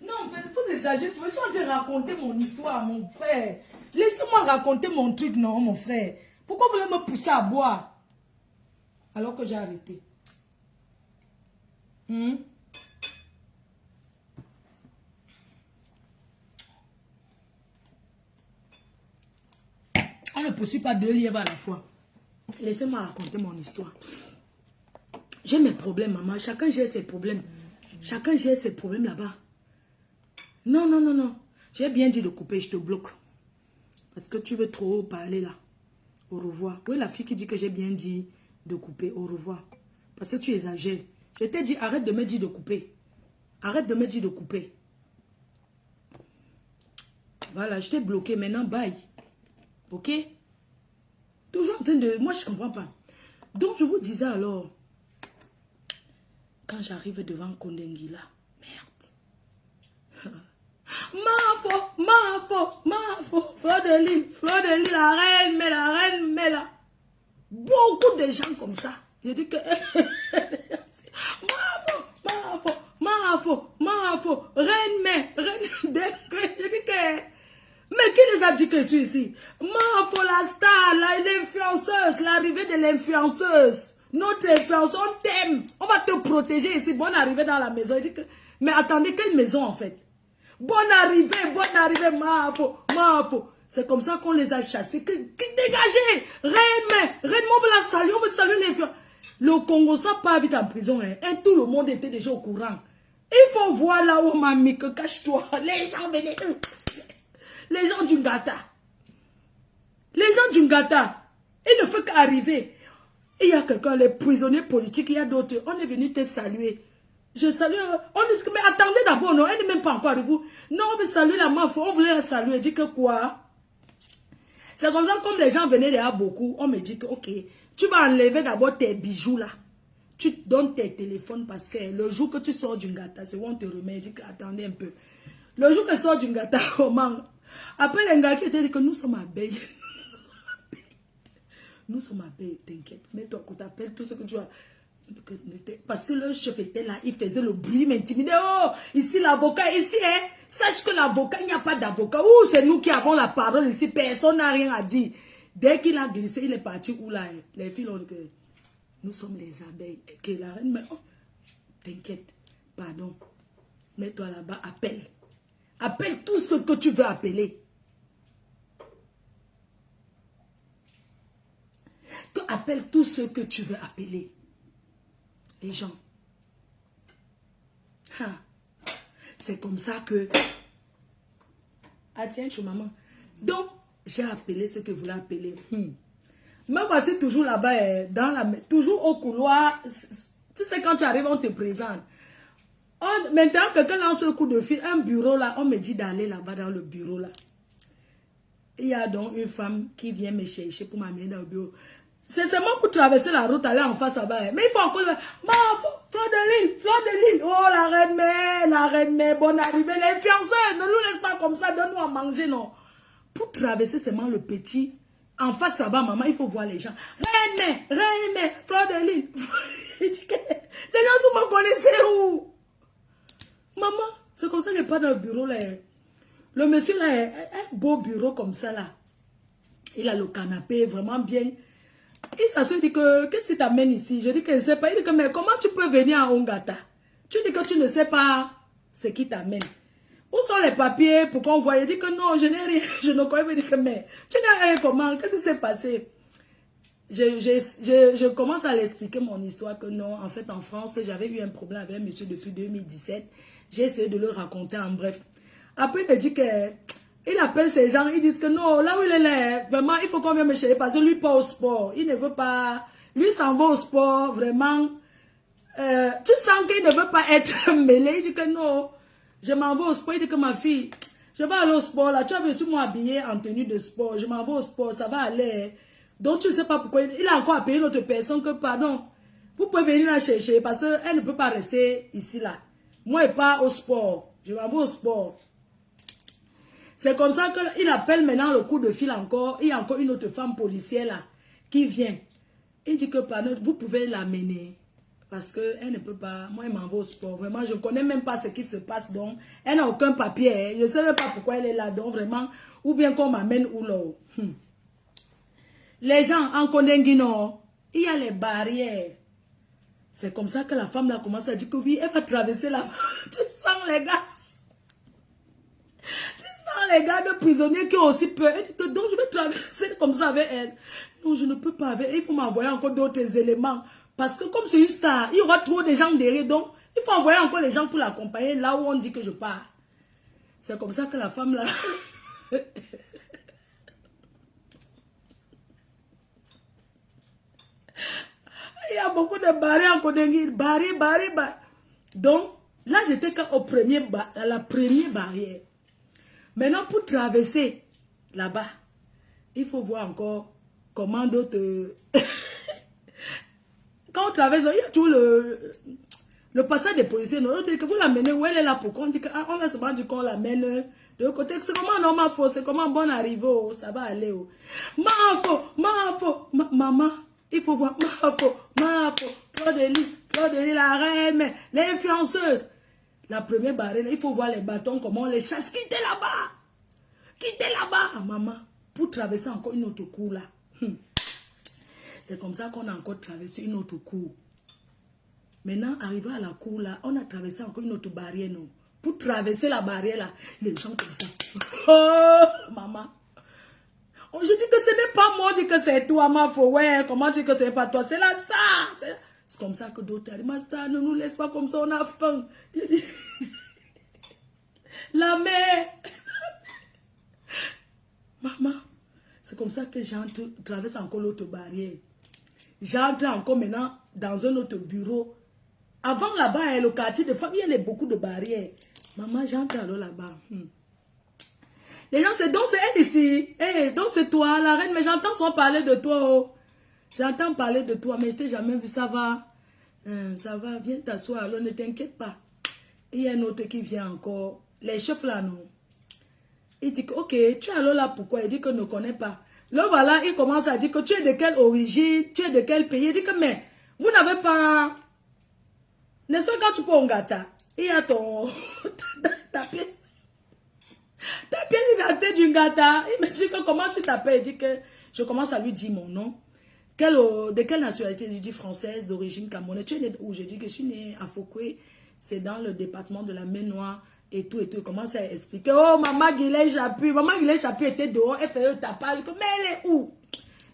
Speaker 1: Non, mais vous exagérez. Je suis en train de raconter mon histoire, mon frère. Laissez-moi raconter mon truc, non, mon frère. Pourquoi vous voulez me pousser à boire? Alors que j'ai arrêté. On ne poursuit pas deux lièvres à la fois. Laissez-moi raconter mon histoire. J'ai mes problèmes, maman. Chacun gère ses problèmes. Chacun gère ses problèmes là-bas. Non, non, non, non. J'ai bien dit de couper, je te bloque. Parce que tu veux trop parler là. Au revoir. Oui, la fille qui dit que j'ai bien dit de couper, au revoir. Parce que tu exagères. Je t'ai dit, arrête de me dire de couper. Arrête de me dire de couper. Voilà, je t'ai bloqué. Maintenant, bye. Ok? Toujours en train de... Moi, je ne comprends pas. Donc, je vous disais alors, quand j'arrive devant Kondengila, merde. Mafo, Fleur de Lille, la reine, mais là. Beaucoup de gens comme ça. Je dis que... Mafo, reine, je dis que... Mais qui les a dit que je suis ici? Mafo, la star, l'influenceuse, l'arrivée de l'influenceuse. Notre influenceuse, on t'aime. On va te protéger ici. Bonne arrivée dans la maison. Je dis que... Mais attendez, quelle maison en fait? Bonne arrivée, Mafo. C'est comme ça qu'on les a chassés. Dégagez! Reine, on veut la saluer, on veut saluer l'influenceuse. Le Congo, ça part vite en prison. Hein. Et tout le monde était déjà au courant. Il faut voir là où m'a mis que cache-toi. Les gens venaient. Les gens du Ngata. Il ne peut qu'arriver. Il y a quelqu'un, les prisonniers politiques, il y a d'autres. On est venu te saluer. Je salue. On dit que, mais attendez d'abord, non, elle n'est même pas encore avec vous. Non, on veut saluer la Mafo, on voulait la saluer. Elle dit que quoi? C'est comme ça, comme les gens venaient déjà beaucoup, on me dit que, ok, tu vas enlever d'abord tes bijoux là. Tu donnes tes téléphones parce que le jour que tu sors du Ngata, c'est où on te remet. Je dis que, attendez un peu. Le jour que tu sors du Ngata, comment? Après les gars qui étaient dit que nous sommes à Beille. Nous sommes à Beille, t'inquiète. Mets-toi qu'on t'appelle tout ce que tu as. Parce que le chef était là, il faisait le bruit, m'intimidait. Oh, ici l'avocat, ici, hein. Sache que l'avocat, il n'y a pas d'avocat. Ouh, c'est nous qui avons la parole ici. Personne n'a rien à dire. Dès qu'il a glissé, il est parti où là? Les filles ont dit que nous sommes les abeilles. Et que la reine, mais oh, t'inquiète, pardon. Mets-toi là-bas, appelle. Appelle tout ce que tu veux appeler. Appelle tout ce que tu veux appeler. Les gens. C'est comme ça que... Ah tiens, chou maman. Donc, j'ai appelé ce que vous voulez appeler. Me voici toujours là-bas, toujours au couloir. Tu sais, quand tu arrives, on te présente. Maintenant, quelqu'un lance le coup de fil, un bureau là, on me dit d'aller là-bas dans le bureau là. Il y a donc une femme qui vient me chercher pour m'amener dans le bureau. C'est seulement pour traverser la route, aller en face là-bas. Mais il faut encore... Fleur de Lille. Oh, la reine mère, bonne arrivée. L'influenceur, ne nous laisse pas comme ça, donne-nous à manger, non. Pour traverser seulement le petit En face là-bas, maman, il faut voir les gens. Reine, Fleur de Lys. Les gens me connaissaient où? Maman, c'est comme ça que je pas dans le bureau là. Le monsieur là, un beau bureau comme ça là. Il a le canapé vraiment bien. Il s'assure, dit que, qu'est-ce qui t'amène ici? Je dis que je ne sais pas. Il dit que, mais comment tu peux venir à Ongata? Tu dis que tu ne sais pas ce qui t'amène. Où sont les papiers pour qu'on voie? Il dit que non, je n'ai rien. Je ne connais pas. Il dit que, mais tu n'as rien comment? Qu'est-ce qui s'est passé? Je commence à l'expliquer mon histoire que non, en fait, en France, j'avais eu un problème avec un monsieur depuis 2017. J'ai essayé de le raconter en bref. Après, il me dit que il appelle ces gens, ils disent que non, là où il est là, vraiment, il faut qu'on vienne me chercher parce que lui, pas au sport. Il ne veut pas, lui s'en va au sport, vraiment. Tu sens qu'il ne veut pas être mêlé. Il dit que non, je m'en vais au sport. Il dit que ma fille, je vais aller au sport là. Tu as vu sur moi habillé en tenue de sport. Je m'en vais au sport, ça va aller. Donc tu ne sais pas pourquoi. Il a encore appelé une autre personne que, pardon, vous pouvez venir la chercher parce qu'elle ne peut pas rester ici là. Moi, je pars au sport. Je m'en vais au sport. C'est comme ça qu'il appelle maintenant le coup de fil encore. Il y a encore une autre femme policière là qui vient. Il dit que pardon, vous pouvez l'amener. Parce qu'elle ne peut pas. Moi, elle m'en va au sport. Vraiment, je ne connais même pas ce qui se passe. Donc, elle n'a aucun papier. Je ne sais même pas pourquoi elle est là. Donc, vraiment, ou bien qu'on m'amène où là. Les gens en Kondenguino, il y a les barrières. C'est comme ça que la femme là commence à dire que oui, elle va traverser là. Tu sens les gars. Les gars de prisonniers qui ont aussi peur. Elle dit que donc je vais traverser comme ça avec elle. Non, je ne peux pas avec elle. Il faut m'envoyer encore d'autres éléments. Parce que comme c'est une star, il y aura trop de gens derrière. Donc, il faut envoyer encore les gens pour l'accompagner là où on dit que je pars. C'est comme ça que la femme là... Il y a beaucoup de barrières en Kondengi. Barrières. Donc, là, j'étais à la première barrière. Maintenant, pour traverser là-bas, il faut voir encore comment d'autres... Quand on traverse, il y a tout le passage des policiers. On dit que vous l'amenez où elle est là pourquoi on dit qu'on va se rendre qu'on l'amène de l'autre côté. C'est comment normal faut, c'est comment bon arriver, oh, ça va aller. Oh. Maman, il faut voir Fleur de Lys, la reine, l'influenceuse. La première barrière, il faut voir les bâtons, comment on les chasse. Quittez là-bas, maman, pour traverser encore une autre cour là. C'est comme ça qu'on a encore traversé une autre cour. Maintenant, arrivé à la cour là, on a traversé encore une autre barrière, non? Pour traverser la barrière là, les gens comme ça. Oh, maman. Oh, je dis que ce n'est pas moi, je dis que c'est toi, ma faux. Ouais, comment tu dis que ce n'est pas toi? C'est la star. C'est comme ça que d'autres disent, ma star, ne nous laisse pas comme ça, on a faim. La mère. Maman, c'est comme ça que j'entre, traverse encore l'autre barrière. J'entre encore maintenant dans un autre bureau. Avant là-bas, le quartier de femmes, il y a beaucoup de barrières. Maman, j'entre alors là-bas. Les gens, c'est donc c'est elle ici. Hey, donc c'est toi, la reine, mais j'entends souvent parler de toi. Oh. J'entends parler de toi, mais je t'ai jamais vu. Ça va. Ça va, viens t'asseoir. Alors ne t'inquiète pas. Il y a un autre qui vient encore. Les chefs là, non. Il dit que, ok, tu es alors là pourquoi? Il dit que ne connaît pas. Là, voilà, il commence à dire que tu es de quelle origine, tu es de quel pays. Il dit que, mais, vous n'avez pas... N'est-ce pas quand tu prends un gâteau, il y a ton... ta pièce d'identité du gâteau. Il me dit que comment tu t'appelles? Il dit que... Je commence à lui dire mon nom. De quelle nationalité? Je dis française, d'origine camerounaise. Tu es né où? Je dis que je suis née à Fouquet. C'est dans le département de la Maine-Noire. Et tout. Il commence à expliquer. Oh, maman Guillet Chapu. Maman Guillet Chapu était dehors. Elle faisait le tapage. Mais elle est où?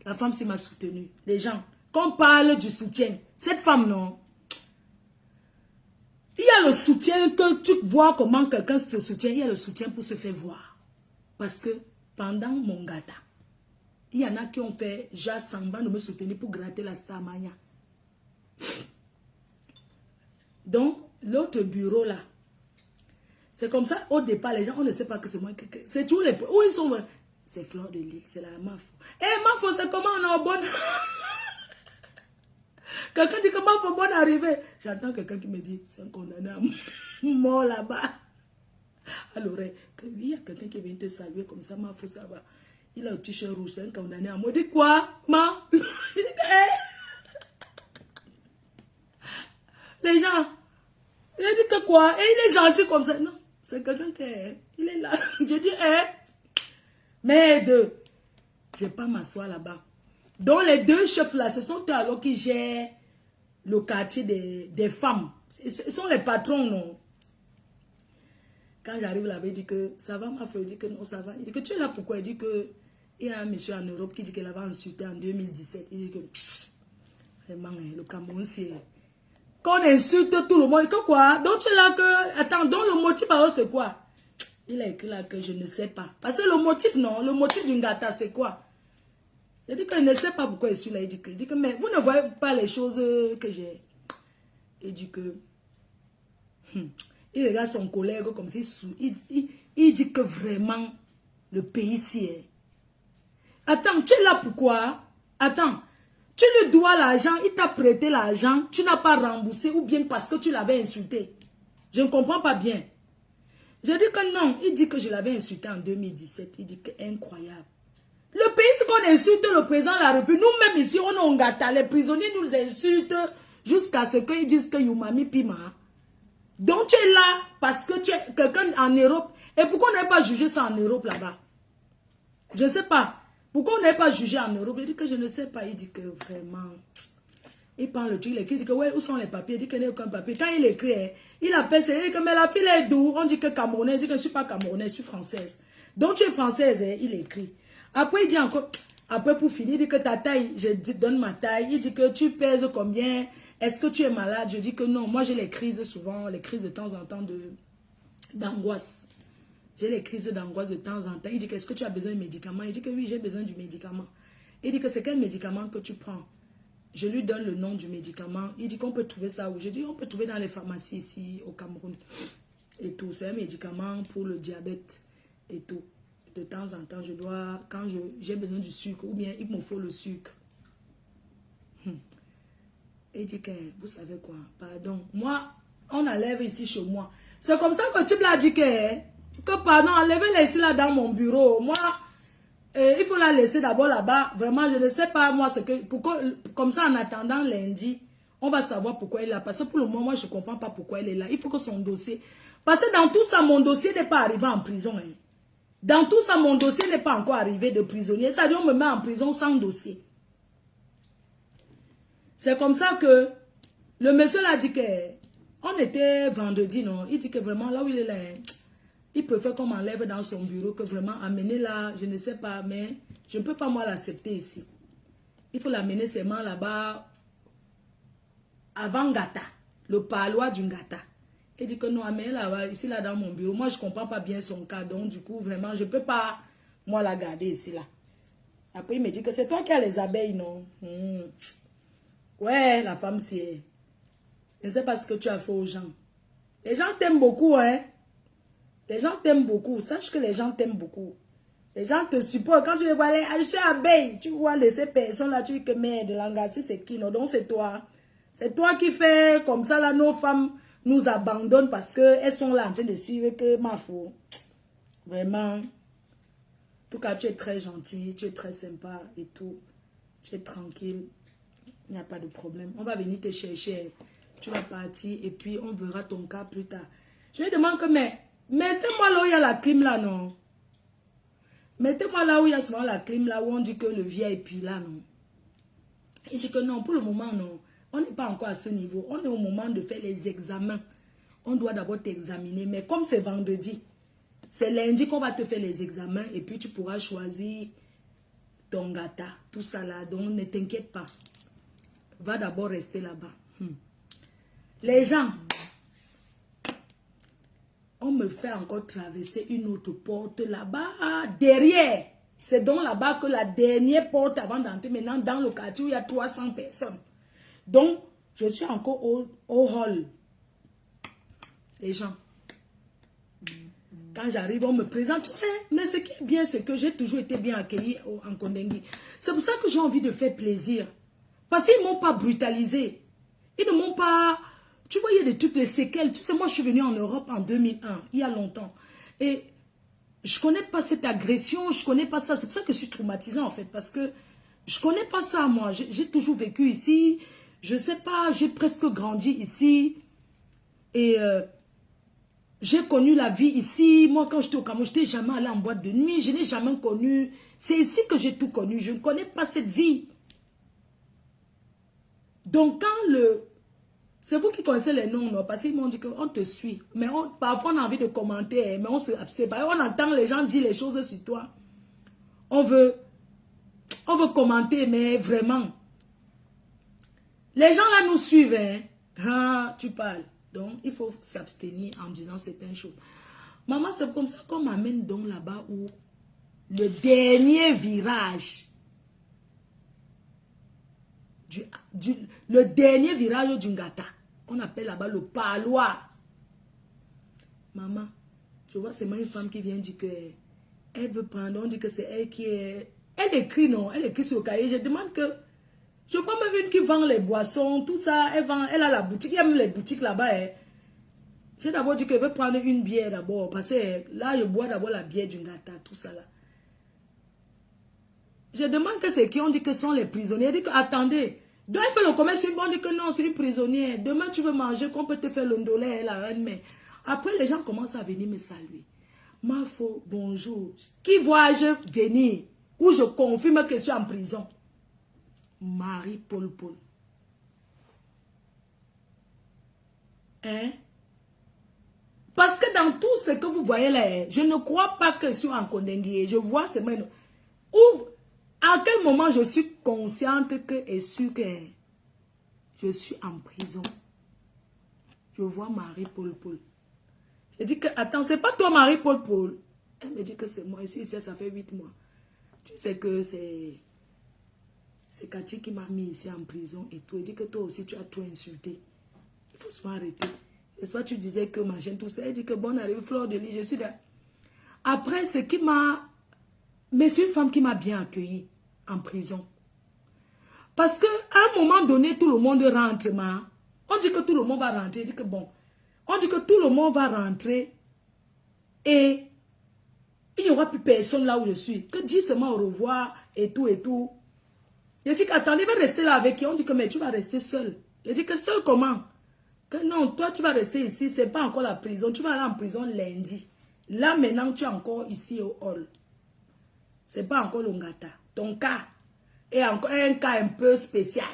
Speaker 1: La femme, c'est m'a soutenue. Les gens, quand on parle du soutien, cette femme, non. Il y a le soutien que tu vois comment quelqu'un te soutient. Il y a le soutien pour se faire voir. Parce que pendant mon gâteau, il y en a qui ont fait déjà semblant de me soutenir pour gratter la Starmania. Donc, l'autre bureau là, c'est comme ça, au départ, les gens, on ne sait pas que c'est moi. C'est tous les... Où ils sont? C'est Fleur de Lys, c'est la Mafo. Eh, Mafo, c'est comment on est au bon... Quelqu'un dit que Mafo, bonne arrivée. J'entends quelqu'un qui me dit, c'est un condamné à mort là-bas. À l'oreille, que oui, il y a quelqu'un qui vient te saluer comme ça, Mafo, ça va. Il a un t-shirt rouge, c'est un condamné à mort. Il dit quoi, ma? Les gens, il dit que quoi? Et il est gentil comme ça. Non, c'est quelqu'un qui est, il est là. Je dis, merde, je vais pas m'asseoir là-bas. Donc les deux chefs là, ce sont eux alors qui gèrent le quartier des femmes. Ce sont les patrons, non? Quand j'arrive là-bas, il dit que ça va, ma fille. Il dit que non, ça va. Il dit que tu es là pourquoi? Il dit que il y a un monsieur en Europe qui dit qu'il avait insulté en 2017. Il dit que vraiment, le Cameroun, c'est qu'on insulte tout le monde. Que quoi? Donc tu es là que. Attends, donc le motif alors c'est quoi? Il a écrit là que je ne sais pas. Parce que le motif, non, le motif d'une gata, c'est quoi? Il dit qu'il ne sait pas pourquoi je suis là. Il dit que mais vous ne voyez pas les choses que j'ai. Il dit que. Il regarde son collègue comme si il dit que vraiment le pays s'y est. Attends, tu es là pourquoi? Attends, tu lui dois l'argent, il t'a prêté l'argent, tu n'as pas remboursé ou bien parce que tu l'avais insulté. Je ne comprends pas bien. Je dis que non, il dit que je l'avais insulté en 2017. Il dit que incroyable. Le pays, c'est qu'on insulte le président de la République. Nous-mêmes ici, on est en gâta. Les prisonniers nous insultent jusqu'à ce qu'ils disent que Youmami Pima. Donc tu es là parce que tu es quelqu'un en Europe. Et pourquoi on n'avait pas jugé ça en Europe là-bas? Je ne sais pas. Pourquoi on n'avait pas jugé en Europe? Il dit que je ne sais pas. Il dit que vraiment... Il prend le truc, il écrit, il dit que ouais, où sont les papiers? Il dit qu'il n'y a aucun papier. Quand il écrit, il appelle, il dit que mais la fille est d'où? On dit que Camerounaise. Il dit que je ne suis pas Camerounaise, je suis française. Donc tu es française, il écrit. Après il dit encore, après pour finir, il dit que ta taille, je donne ma taille. Il dit que tu pèses combien? Est-ce que tu es malade? Je dis que non. Moi, j'ai les crises souvent, les crises de temps en temps d'angoisse. J'ai les crises d'angoisse de temps en temps. Il dit que est-ce que tu as besoin de médicaments? Il dit que oui, j'ai besoin du médicament. Il dit que c'est quel médicament que tu prends? Je lui donne le nom du médicament. Il dit qu'on peut trouver ça où? Je dis on peut trouver dans les pharmacies ici au Cameroun. Et tout. C'est un médicament pour le diabète et tout. De temps en temps, je dois, quand j'ai besoin du sucre ou bien il me faut le sucre. Il dit que, vous savez quoi, pardon, moi, on enlève ici chez moi. C'est comme ça que le type l'a dit que pardon, enlevez-la ici là dans mon bureau. Moi, il faut la laisser d'abord là-bas. Vraiment, je ne sais pas moi, c'est que, pourquoi, comme ça en attendant lundi, on va savoir pourquoi elle est là. Parce que pour le moment, moi, je ne comprends pas pourquoi elle est là. Il faut que son dossier, parce que dans tout ça, mon dossier n'est pas arrivé en prison. Hein. Dans tout ça, mon dossier n'est pas encore arrivé de prisonnier. Ça dit, on me met en prison sans dossier. C'est comme ça que le monsieur l'a dit que on était vendredi, non? Il dit que vraiment là où il est là, il préfère qu'on m'enlève dans son bureau que vraiment amener là, je ne sais pas, mais je ne peux pas moi l'accepter ici. Il faut l'amener seulement là-bas avant Gata, le palois du Gata. Il dit que non, amenez là-bas, ici là dans mon bureau. Moi je ne comprends pas bien son cas, donc du coup vraiment je ne peux pas moi la garder ici là. Après il me dit que c'est toi qui as les abeilles, non? Ouais, la femme, c'est... Je ne sais pas ce que tu as fait aux gens. Les gens t'aiment beaucoup, hein. Les gens t'aiment beaucoup. Sache que les gens t'aiment beaucoup. Les gens te supportent. Quand tu les vois aller acheter abeilles, tu vois ces personnes-là, tu dis que merde, l'engasser, c'est qui, non? Donc, c'est toi. C'est toi qui fais comme ça, là, nos femmes nous abandonnent parce qu'elles sont là en train de suivre que ma faute. Vraiment. En tout cas, tu es très gentil, tu es très sympa et tout. Tu es tranquille. Il n'y a pas de problème. On va venir te chercher. Tu vas partir et puis on verra ton cas plus tard. Je lui demande que, mais mettez-moi là où il y a la clim là, non? Mettez-moi là où il y a souvent la clim là, où on dit que le VIP là, non? Il dit que non, pour le moment, non. On n'est pas encore à ce niveau. On est au moment de faire les examens. On doit d'abord t'examiner. Mais comme c'est vendredi, c'est lundi qu'on va te faire les examens et puis tu pourras choisir ton gata, tout ça là. Donc ne t'inquiète pas. Va d'abord rester là-bas. Les gens, on me fait encore traverser une autre porte là-bas, derrière. C'est donc là-bas que la dernière porte avant d'entrer maintenant dans le quartier où il y a 300 personnes. Donc, je suis encore au hall. Les gens, quand j'arrive, on me présente, tu sais, mais ce qui est bien, c'est que j'ai toujours été bien accueilli en Kondengui. C'est pour ça que j'ai envie de faire plaisir. Parce qu'ils ne m'ont pas brutalisé. Ils ne m'ont pas... Tu vois, il y a des trucs, des séquelles. Tu sais, moi, je suis venue en Europe en 2001, il y a longtemps. Et Je ne connais pas cette agression, je ne connais pas ça. C'est pour ça que je suis traumatisée en fait. Parce que je ne connais pas ça moi. J'ai toujours vécu ici. Je ne sais pas, j'ai presque grandi ici. Et j'ai connu la vie ici. Moi quand j'étais au Cameroun, je n'étais jamais allée en boîte de nuit. Je n'ai jamais connu. C'est ici que j'ai tout connu. Je ne connais pas cette vie. Donc quand le... C'est vous qui connaissez les noms, non? Parce qu'ils m'ont dit qu'on te suit. Mais parfois on a envie de commenter, mais on se sépare. On entend les gens dire les choses sur toi. On veut commenter, mais vraiment. Les gens là nous suivent. Hein? Ah, tu parles. Donc il faut s'abstenir en disant certaines choses. Maman, c'est comme ça qu'on m'amène donc là-bas où le dernier virage... le dernier virage du Ngata, on appelle là-bas le palois. Maman, je vois c'est une femme qui vient dire que elle veut prendre, on dit que c'est elle qui est... Elle écrit non, elle écrit sur le cahier. Je demande que... Je vois même une qui vend les boissons, tout ça, elle a la boutique, il y a même les boutiques là-bas. Hein. J'ai d'abord dit qu'elle veut prendre une bière d'abord, parce que là, je bois d'abord la bière du Ngata, tout ça là. Je demande que c'est qui, on dit que ce sont les prisonniers. Elle dit que, attendez, donc il fait le commerce, on dit que non, c'est une prisonnière. Demain, tu veux manger, qu'on peut te faire le ndolé, la reine. Mais après, les gens commencent à venir me saluer. Mafo, bonjour. Qui vois-je venir? Où je confirme que je suis en prison. Marie-Paul Paul. Hein? Parce que dans tout ce que vous voyez là, je ne crois pas que je suis en Kondengue. Je vois seulement... Où... À quel moment je suis consciente que et sûre que je suis en prison? Je vois Marie-Paul Paul. Je dis que, attends, c'est pas toi Marie-Paul Paul. Elle me dit que c'est moi. Je suis ici, ça fait 8 mois. Tu sais que c'est Cathy qui m'a mis ici en prison et tout. Elle dit que toi aussi tu as tout insulté. Il faut se faire arrêter. N'est-ce pas, tu disais que ma chaîne tout ça. Elle dit que bon, arrive, Fleur de Lis, je suis là. Après, ce qui m'a... Mais c'est une femme qui m'a bien accueillie en prison. Parce qu'à un moment donné, tout le monde rentre. On dit que tout le monde va rentrer. On dit que bon, on dit que tout le monde va rentrer et il n'y aura plus personne là où je suis. Que dis seulement au revoir et tout et tout. Je dis qu'attendez, va rester là avec qui? On dit que mais tu vas rester seul. Je dis que seul comment? Que non, toi tu vas rester ici, c'est pas encore la prison. Tu vas aller en prison lundi. Là maintenant tu es encore ici au hall. C'est pas encore le Ngata. Ton cas est encore un cas un peu spécial.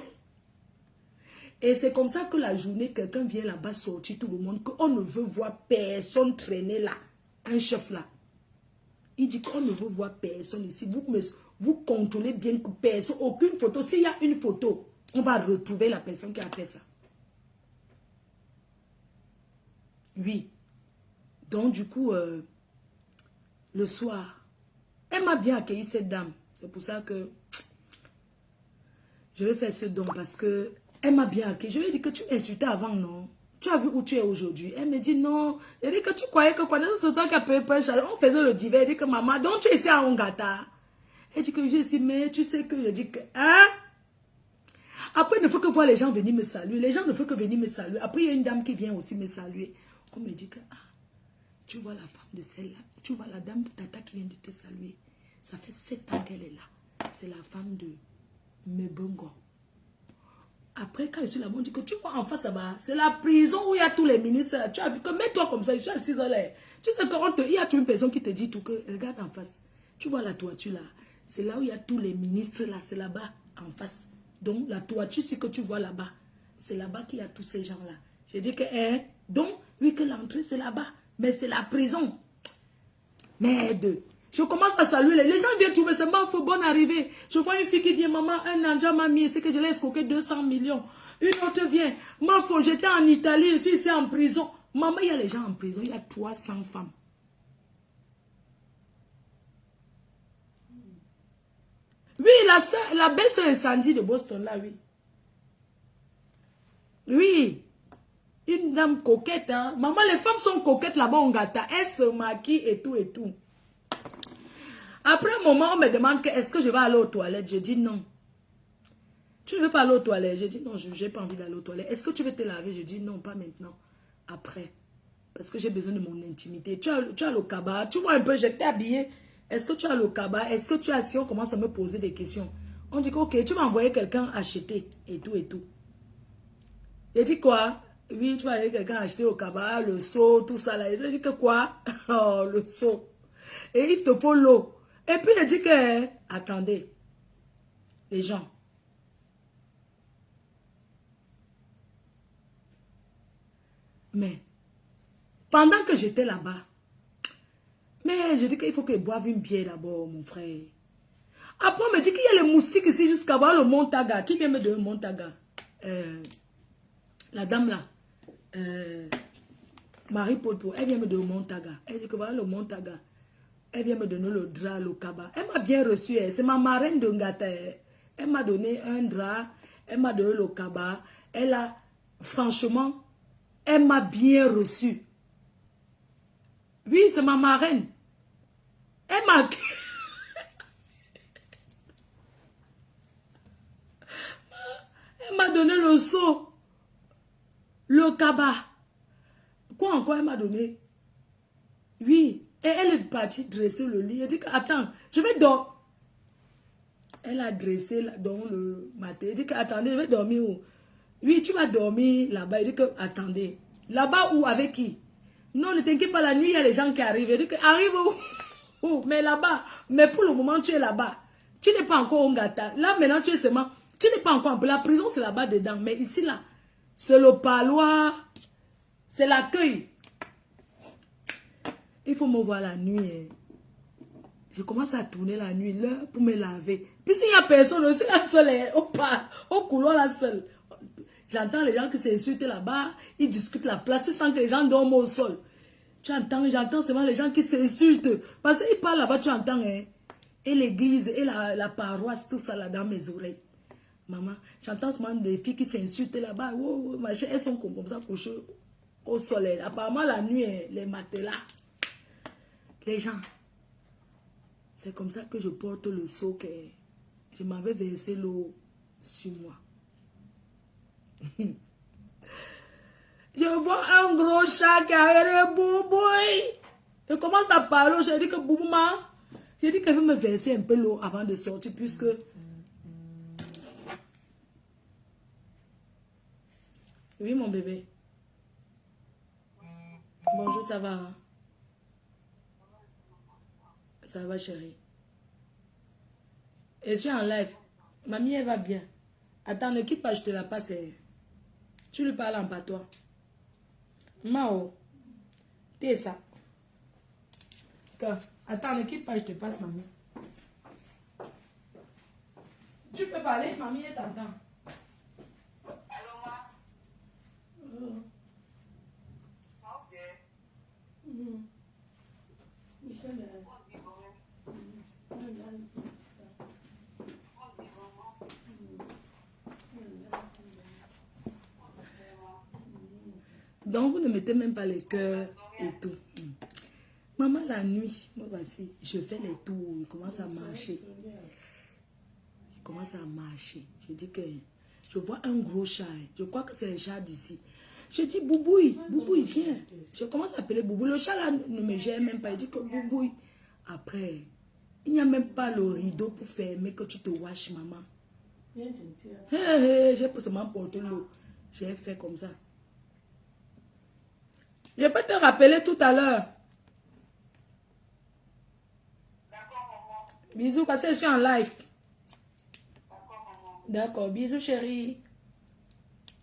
Speaker 1: Et c'est comme ça que la journée, quelqu'un vient là-bas sortir tout le monde, qu'on ne veut voir personne traîner là. Un chef là. Il dit qu'on ne veut voir personne ici. Vous contrôlez bien que personne, aucune photo. S'il y a une photo, on va retrouver la personne qui a fait ça. Oui. Donc du coup, le soir, elle m'a bien accueilli cette dame. C'est pour ça que je vais faire ce don parce que elle m'a bien accueilli. Je lui ai dit que tu insultais avant, non? Tu as vu où tu es aujourd'hui? Elle me dit non. Elle dit que tu croyais que quand c'est toi qui as payé pour un on faisait le divers. Elle dit que maman, donc tu es ici à Ngata. Elle dit que je dis, mais tu sais que je dis que, hein? Après, il ne faut que voir les gens venir me saluer. Les gens ne font que venir me saluer. Après, il y a une dame qui vient aussi me saluer. On me dit que, ah, tu vois la femme de celle-là. Tu vois la dame Tata qui vient de te saluer. Ça fait 7 ans qu'elle est là. C'est la femme de Mebongo. Après, quand je suis là, on dit que tu vois en face là-bas, c'est la prison où il y a tous les ministres. Là. Tu as vu que mets-toi comme ça, je suis assise là. Tu sais qu'il y a une personne qui te dit tout que regarde en face. Tu vois la toiture là. C'est là où il y a tous les ministres là. C'est là-bas en face. Donc la toiture, c'est que tu vois là-bas. C'est là-bas qu'il y a tous ces gens-là. Je dis que, hein, donc, oui que l'entrée c'est là-bas. Mais c'est la prison. Merde. Je commence à saluer. Les gens viennent trouver, c'est ma faut bonne arrivée. Je vois une fille qui vient, maman, un anja m'a mis, c'est que je l'ai escroqué 200 millions. Une autre vient, ma faut, j'étais en Italie, je suis ici en prison. Maman, il y a les gens en prison, il y a 300 femmes. Oui, la belle-sœur Sandy de Boston, là, oui. Oui. Une dame coquette, hein. Maman, les femmes sont coquettes là-bas, on gâte. Elles se maquillent et tout et tout. Après un moment, on me demande est-ce que je vais aller aux toilettes. Je dis non. Tu ne veux pas aller aux toilettes? Je dis non, je n'ai pas envie d'aller aux toilettes. Est-ce que tu veux te laver? Je dis non, pas maintenant. Après. Parce que j'ai besoin de mon intimité. Tu as le cabas. Tu vois un peu, j'étais habillée. Est-ce que tu as le cabas? Est-ce que tu as... Si on commence à me poser des questions. On dit que, ok, tu vas envoyer quelqu'un acheter. Et tout, et tout. J'ai dit quoi? Oui, tu vas envoyer quelqu'un acheter au cabas, le seau, tout ça là. J'ai dit que quoi? Oh, le seau. Et il te faut l'eau. Et puis, il dit que... Attendez. Les gens. Mais... Pendant que j'étais là-bas, mais je dis qu'il faut qu'ils boivent une bière d'abord, mon frère. Après, on me dit qu'il y a les moustiques ici jusqu'à voir le Montaga. Qui vient me donner le Montaga? La dame là, Marie-Paul, elle vient me donner le Montaga. Elle dit que voilà le Montaga. Elle vient me donner le drap, le cabas. Elle m'a bien reçu. C'est ma marraine de Ngata. Elle m'a donné un drap. Elle m'a donné le cabas. Elle a, franchement, elle m'a bien reçu. Oui, c'est ma marraine. Elle m'a... Elle m'a donné le seau. Le cabas. Quoi encore elle m'a donné? Oui. Et elle est partie dresser le lit. Elle dit que, attends, je vais dormir. Elle a dressé dans le matin. Elle dit que, attendez, je vais dormir où? Oui, tu vas dormir là-bas. Elle dit que, attendez. Là-bas où? Avec qui? Non, ne t'inquiète pas, la nuit, il y a les gens qui arrivent. Elle dit que, arrive où? Où? Mais là-bas. Mais pour le moment, tu es là-bas. Tu n'es pas encore au Ngata. Là, maintenant, tu es seulement... Tu n'es pas encore un peu. La prison, c'est là-bas dedans. Mais ici, là, c'est le parloir. C'est l'accueil. Il faut me voir la nuit. Hein. Je commence à tourner la nuit, l'heure pour me laver. Puis s'il n'y a personne, je suis la seule. Hein, au couloir, la seule. J'entends les gens qui s'insultent là-bas. Ils discutent la place. Tu sens que les gens dorment au sol. J'entends seulement les gens qui s'insultent. Parce qu'ils parlent là-bas, tu entends. Hein. Et l'église, et la paroisse, tout ça là dans mes oreilles. Maman, j'entends seulement des filles qui s'insultent là-bas. Oh, elles sont comme ça couchées au soleil. Apparemment, la nuit, les matelas. Les gens, c'est comme ça que je porte le seau que je m'avais versé l'eau sur moi. Je vois un gros chat qui a Boubouille. Je commence à parler. J'ai dit que Boubouma, j'ai dit qu'elle veut me verser un peu l'eau avant de sortir puisque... Oui, mon bébé. Bonjour, ça va? Hein? Ça va, chérie. Et je suis en live. Mamie, elle va bien. Attends, ne quitte pas, je te la passe. Tu lui parles en patois. Mao. T'es ça. Attends, ne quitte pas, je te passe, mamie. Tu peux parler, mamie, elle t'entend.
Speaker 2: Allô, moi? Ok.
Speaker 1: Il fait le... Donc, vous ne mettez même pas les cœurs et tout. Maman, la nuit, moi, voici, je fais les tours, je commence à marcher. Je commence à marcher. Je dis que je vois un gros chat. Je crois que c'est le chat d'ici. Je dis, Boubouille, Boubouille, viens. Je commence à appeler Boubouille. Le chat là ne me gère même pas. Il dit que Boubouille. Après, il n'y a même pas le rideau pour fermer que tu te washes, maman. J'ai seulement porté l'eau. J'ai fait comme ça. Je peux te rappeler tout à l'heure.
Speaker 2: D'accord, maman.
Speaker 1: Bisous, parce que je suis en live.
Speaker 2: D'accord, maman.
Speaker 1: D'accord, bisous, chérie.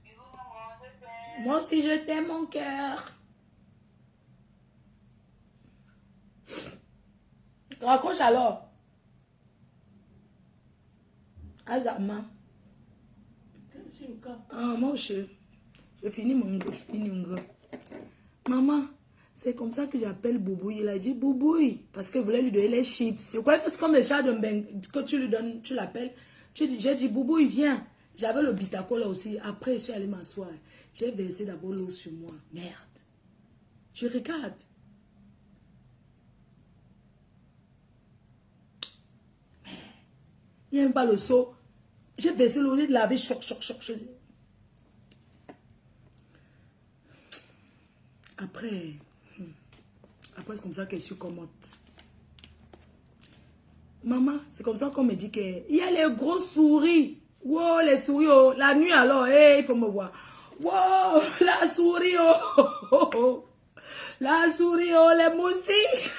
Speaker 2: Bisous, maman. Je t'aime.
Speaker 1: Moi aussi, je t'aime, mon cœur. Raccroche alors. Azama. Ah, moi, je finis mon gros. Maman, c'est comme ça que j'appelle Boubouille. Il a dit Boubouille, parce que je voulais lui donner les chips. Je crois que c'est comme le chat de que tu lui donnes, tu l'appelles. J'ai dit Boubouille, viens. J'avais le bitaco là aussi. Après, je suis allée m'asseoir. J'ai versé d'abord l'eau sur moi. Merde. Je regarde. Il n'y a même pas le seau. J'ai versé l'eau, j'ai lavé, choc. Après, c'est comme ça que je suis commode. Maman, c'est comme ça qu'on me dit qu'il y a les gros souris. Wow, les souris, oh. La nuit alors, hey, il faut me voir. Wow, la souris, oh. La souris, oh, les moustiques.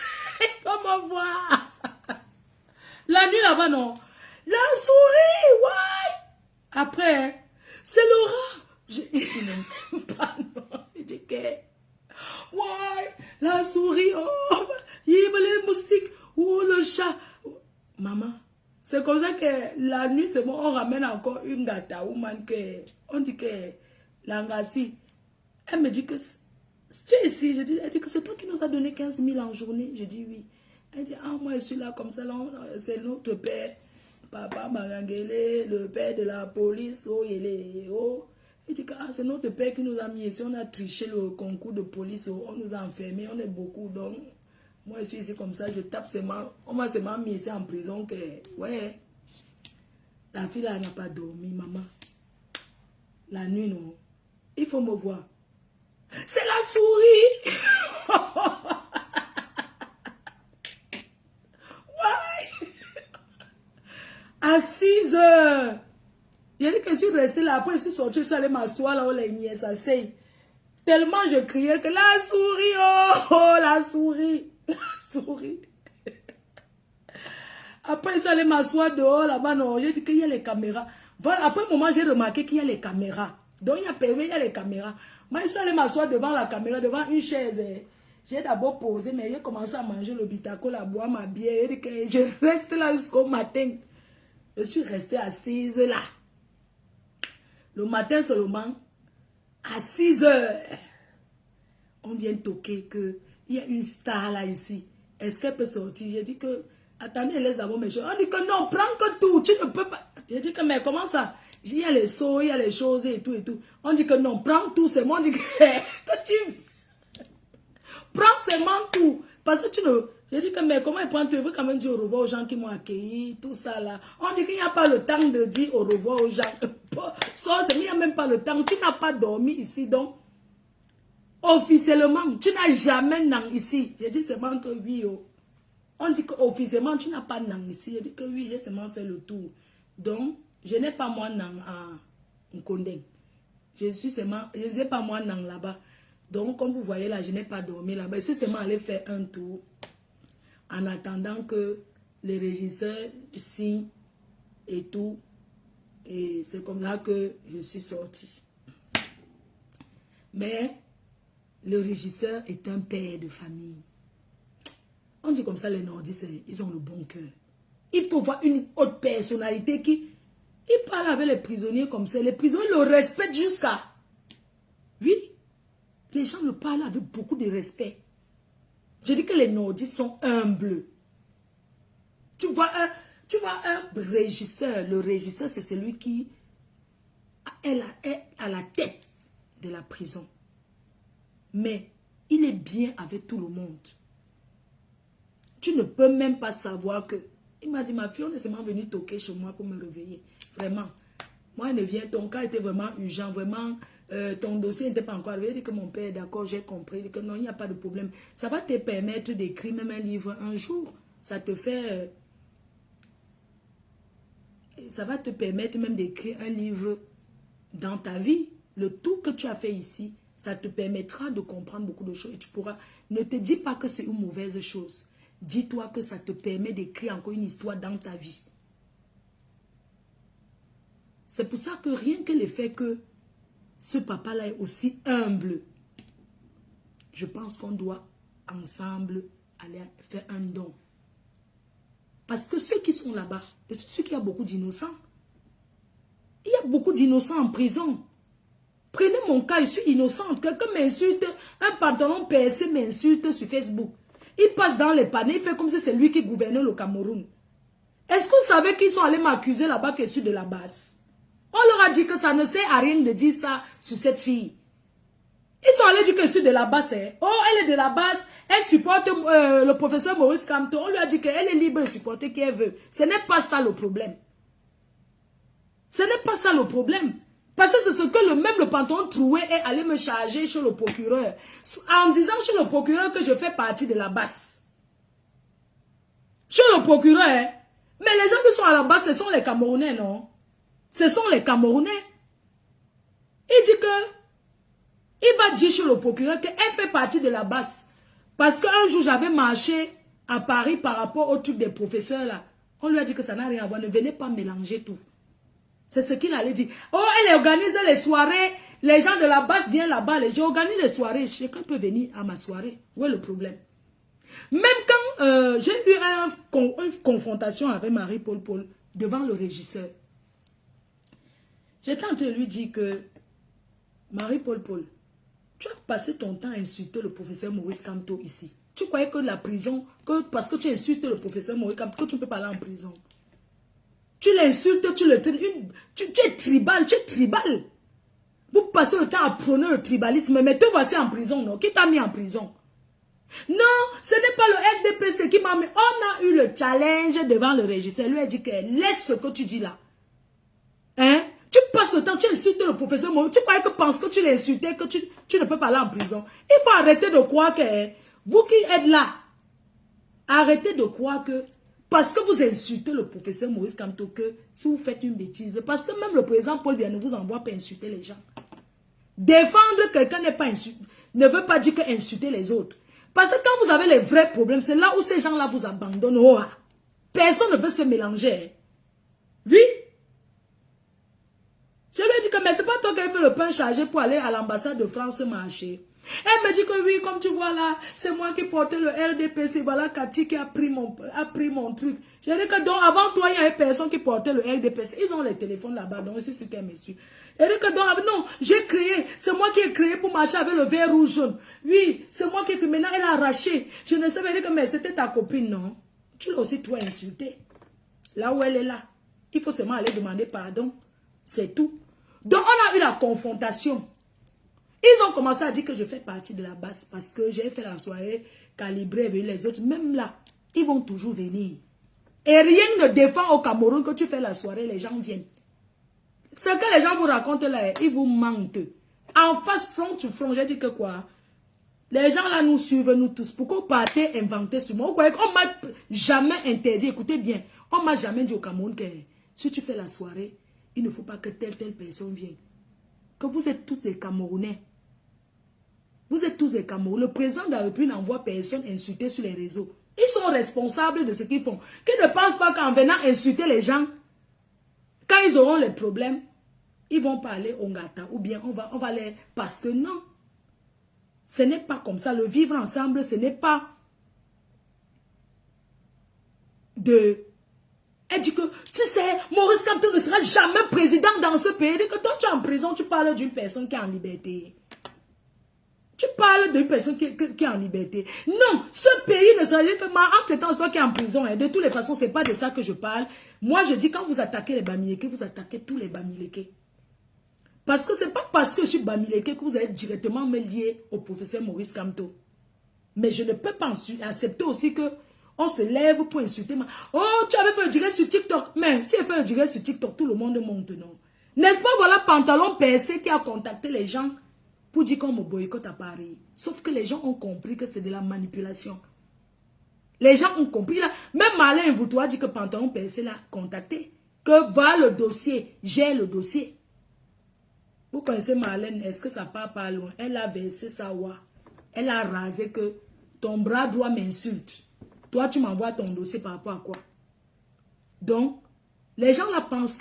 Speaker 1: Il faut me voir. La nuit là-bas, non. La souris, ouais. Après, c'est le rat. Je n'aime pas, non. Je dis que, ouais, la souris, oh, il y a les moustiques, oh, le chat. Maman, c'est comme ça que la nuit, c'est bon, on ramène encore une gata woman que, on dit que, l'angassi. Elle me dit que, tu es ici, elle dit que c'est toi qui nous as donné 15 000 en journée. Je dis oui. Elle dit, ah, moi je suis là comme ça, c'est notre père. Papa Marangele, le père de la police, oh, il est, oh. Il dit que ah, c'est notre père qui nous a mis ici, on a triché le concours de police, oh, on nous a enfermés, on est beaucoup, donc moi je suis ici comme ça, je tape seulement, on m'a seulement mis ici en prison que, ouais, la fille là n'a pas dormi, maman. La nuit, non. Il faut me voir. C'est la souris. Ouais. À 6 heures. Il a dit que je suis restée là. Après, je suis sortie, je suis allée m'asseoir là où les nièces s'asseyent. Tellement je criais que la souris, oh, la souris. La souris. Après, je suis allée m'asseoir dehors là-bas. Non, j'ai dit qu'il y a les caméras. Voilà, après un moment, j'ai remarqué qu'il y a les caméras. Donc, il y a les caméras. Moi, je suis allée m'asseoir devant la caméra, devant une chaise. J'ai d'abord posé, mais j'ai commencé à manger le bitacol, à boire ma bière. J'ai dit que je reste là jusqu'au matin. Je suis restée assise là. Le matin seulement, à 6 heures, on vient toquer qu'il y a une star là ici. Est-ce qu'elle peut sortir? J'ai dit que, attendez, laisse d'abord mes choses. On dit que non, prends que tout, tu ne peux pas. J'ai dit que, mais comment ça? Il y a les seaux, il y a les choses et tout et tout. On dit que non, prends tout, c'est moi. On dit que tu prends seulement tout. Parce que tu ne... J'ai dit que, mais comment il prend tout? Il veut quand même dire au revoir aux gens qui m'ont accueilli, tout ça là. On dit qu'il n'y a pas le temps de dire au revoir aux gens. Il n'y a même pas le temps. Tu n'as pas dormi ici, donc, officiellement, tu n'as jamais nan ici. J'ai dit seulement que oui. Oh. On dit qu'officiellement, tu n'as pas nan ici. J'ai dit que oui, j'ai seulement fait le tour. Donc, je n'ai pas moi nan à Nkondeng. Je n'ai pas moi nan là-bas. Donc, comme vous voyez là, je n'ai pas dormi là-bas. Je suis seulement allé faire un tour en attendant que les régisseurs signent et tout. Et c'est comme ça que je suis sortie. Mais le régisseur est un père de famille. On dit comme ça, les nordistes, ils ont le bon cœur. Il faut voir une autre personnalité qui... Il parle avec les prisonniers comme ça. Les prisonniers le respectent jusqu'à... Oui. Les gens le parlent avec beaucoup de respect. Je dis que les nordistes sont humbles. Tu vois un régisseur. Le régisseur, c'est celui qui est à la tête de la prison. Mais il est bien avec tout le monde. Tu ne peux même pas savoir que... Il m'a dit, ma fille, on est seulement venu toquer chez moi pour me réveiller. Vraiment. Moi, elle ne vient, ton cas était vraiment urgent, vraiment... ton dossier n'était pas encore arrivé. Il dit que mon père est d'accord, j'ai compris. Il dit que non, il n'y a pas de problème. Ça va te permettre d'écrire même un livre un jour. Ça te fait... ça va te permettre même d'écrire un livre dans ta vie. Le tout que tu as fait ici, ça te permettra de comprendre beaucoup de choses. Et tu pourras... Ne te dis pas que c'est une mauvaise chose. Dis-toi que ça te permet d'écrire encore une histoire dans ta vie. C'est pour ça que rien que le fait que ce papa-là est aussi humble, je pense qu'on doit ensemble aller faire un don. Parce que ceux qui sont là-bas, je suis sûr qu'il y a beaucoup d'innocents. Il y a beaucoup d'innocents en prison. Prenez mon cas, je suis innocente. Quelqu'un m'insulte, un pantalon percé m'insulte sur Facebook. Il passe dans les panneaux, il fait comme si c'est lui qui gouvernait le Cameroun. Est-ce que vous savez qu'ils sont allés m'accuser là-bas que je suis de la base? On leur a dit que ça ne sert à rien de dire ça sur cette fille. Ils sont allés dire que je suis de la base. Hein. Oh, elle est de la base. Elle supporte le professeur Maurice Kamto. On lui a dit qu'elle est libre de supporter qui elle veut. Ce n'est pas ça le problème. Ce n'est pas ça le problème. Parce que c'est ce que même le pantalon troué est allé me charger chez le procureur. En disant chez le procureur que je fais partie de la base. Chez le procureur, hein. Mais les gens qui sont à la base, ce sont les Camerounais, non? Ce sont les Camerounais. Il dit que, il va dire chez le procureur qu'elle fait partie de la base. Parce qu'un jour, j'avais marché à Paris par rapport au truc des professeurs là. On lui a dit que ça n'a rien à voir. Ne venez pas mélanger tout. C'est ce qu'il allait dire. Oh, elle organise les soirées. Les gens de la base viennent là-bas. Les gens organisent les soirées. Chacun peut venir à ma soirée. Où est le problème? Même quand j'ai eu une confrontation avec Marie-Paul devant le régisseur. J'étais en train de lui dire que Marie-Paul, tu as passé ton temps à insulter le professeur Maurice Kamto ici. Tu croyais que la prison, parce que tu insultes le professeur Maurice Kamto, que tu ne peux pas aller en prison. Tu l'insultes, tu le traînes. Tu es tribal, tu es tribal. Vous passez le temps à prôner le tribalisme, mais te voici en prison, non? Qui t'a mis en prison? Non, ce n'est pas le RDPC qui m'a mis. On a eu le challenge devant le régisseur. Lui a dit que laisse ce que tu dis là. Hein? Tu passes le temps, tu insultes le professeur Maurice. Tu croyais que parce que tu l'insultais, que tu ne peux pas aller en prison. Il faut arrêter de croire que vous qui êtes là, arrêtez de croire que parce que vous insultez le professeur Maurice Kamto, que si vous faites une bêtise, parce que même le président Paul Biya ne vous envoie pas insulter les gens. Défendre quelqu'un ne veut pas dire que insulter les autres. Parce que quand vous avez les vrais problèmes, c'est là où ces gens-là vous abandonnent. Oh, personne ne veut se mélanger. Oui. Je lui ai dit que mais c'est pas toi qui as fait le pain chargé pour aller à l'ambassade de France marcher. Elle me dit que oui, comme tu vois là, c'est moi qui portais le RDPC. Voilà Cathy qui a pris mon truc. J'ai dit que donc avant toi, il y avait personne qui portait le RDPC. Ils ont les téléphones là-bas, donc c'est ce qu'elle me suit. Elle dit que donc, non, j'ai créé, c'est moi qui ai créé pour marcher avec le vert rouge jaune. Oui, c'est moi qui ai créé. Maintenant, elle a arraché. Je ne savais pas, mais c'était ta copine, non? Tu l'as aussi, toi, insulté. Là où elle est là, il faut seulement aller demander pardon. C'est tout. Donc, on a eu la confrontation. Ils ont commencé à dire que je fais partie de la base parce que j'ai fait la soirée calibrée avec les autres. Même là, ils vont toujours venir. Et rien ne défend au Cameroun que tu fais la soirée, les gens viennent. Ce que les gens vous racontent là, ils vous mentent. En face, front to front, j'ai dit que quoi? Les gens là nous suivent, nous tous. Pourquoi vous partez inventer sur moi? Vous croyez qu'on m'a jamais interdit? Écoutez bien, on m'a jamais dit au Cameroun que si tu fais la soirée, il ne faut pas que telle personne vienne. Que vous êtes tous des Camerounais. Vous êtes tous des Camerounais. Le président de la République n'envoie personne insulter sur les réseaux. Ils sont responsables de ce qu'ils font. Qu'ils ne pensent pas qu'en venant insulter les gens, quand ils auront les problèmes, ils vont parler au Ngata ou bien on va les... Parce que non. Ce n'est pas comme ça. Le vivre ensemble, ce n'est pas de... Elle dit que, tu sais, Maurice Kamto ne sera jamais président dans ce pays. Elle dit que toi, tu es en prison, tu parles d'une personne qui est en liberté. Tu parles d'une personne qui est en liberté. Non, ce pays ne sera que entre-temps, c'est toi qui es en prison. Hein. De toutes les façons, ce n'est pas de ça que je parle. Moi, je dis, quand vous attaquez les Bamileke, vous attaquez tous les Bamileke. Parce que ce n'est pas parce que je suis Bamileke que vous allez directement me lier au professeur Maurice Kamto. Mais je ne peux pas accepter aussi que on se lève pour insulter. Oh, tu avais fait le direct sur TikTok. Mais si elle fait le direct sur TikTok, tout le monde monte, non? N'est-ce pas, voilà, pantalon percé qui a contacté les gens pour dire qu'on me boycotte à Paris. Sauf que les gens ont compris que c'est de la manipulation. Les gens ont compris. Là. Même Marlène Boutoua dit que pantalon percé l'a contacté. Que voilà le dossier. J'ai le dossier. Vous connaissez Marlène, est-ce que ça part pas loin? Elle a versé sa voix. Elle a rasé que ton bras droit m'insulte. Toi, tu m'envoies ton dossier par rapport à quoi? Donc, les gens là pensent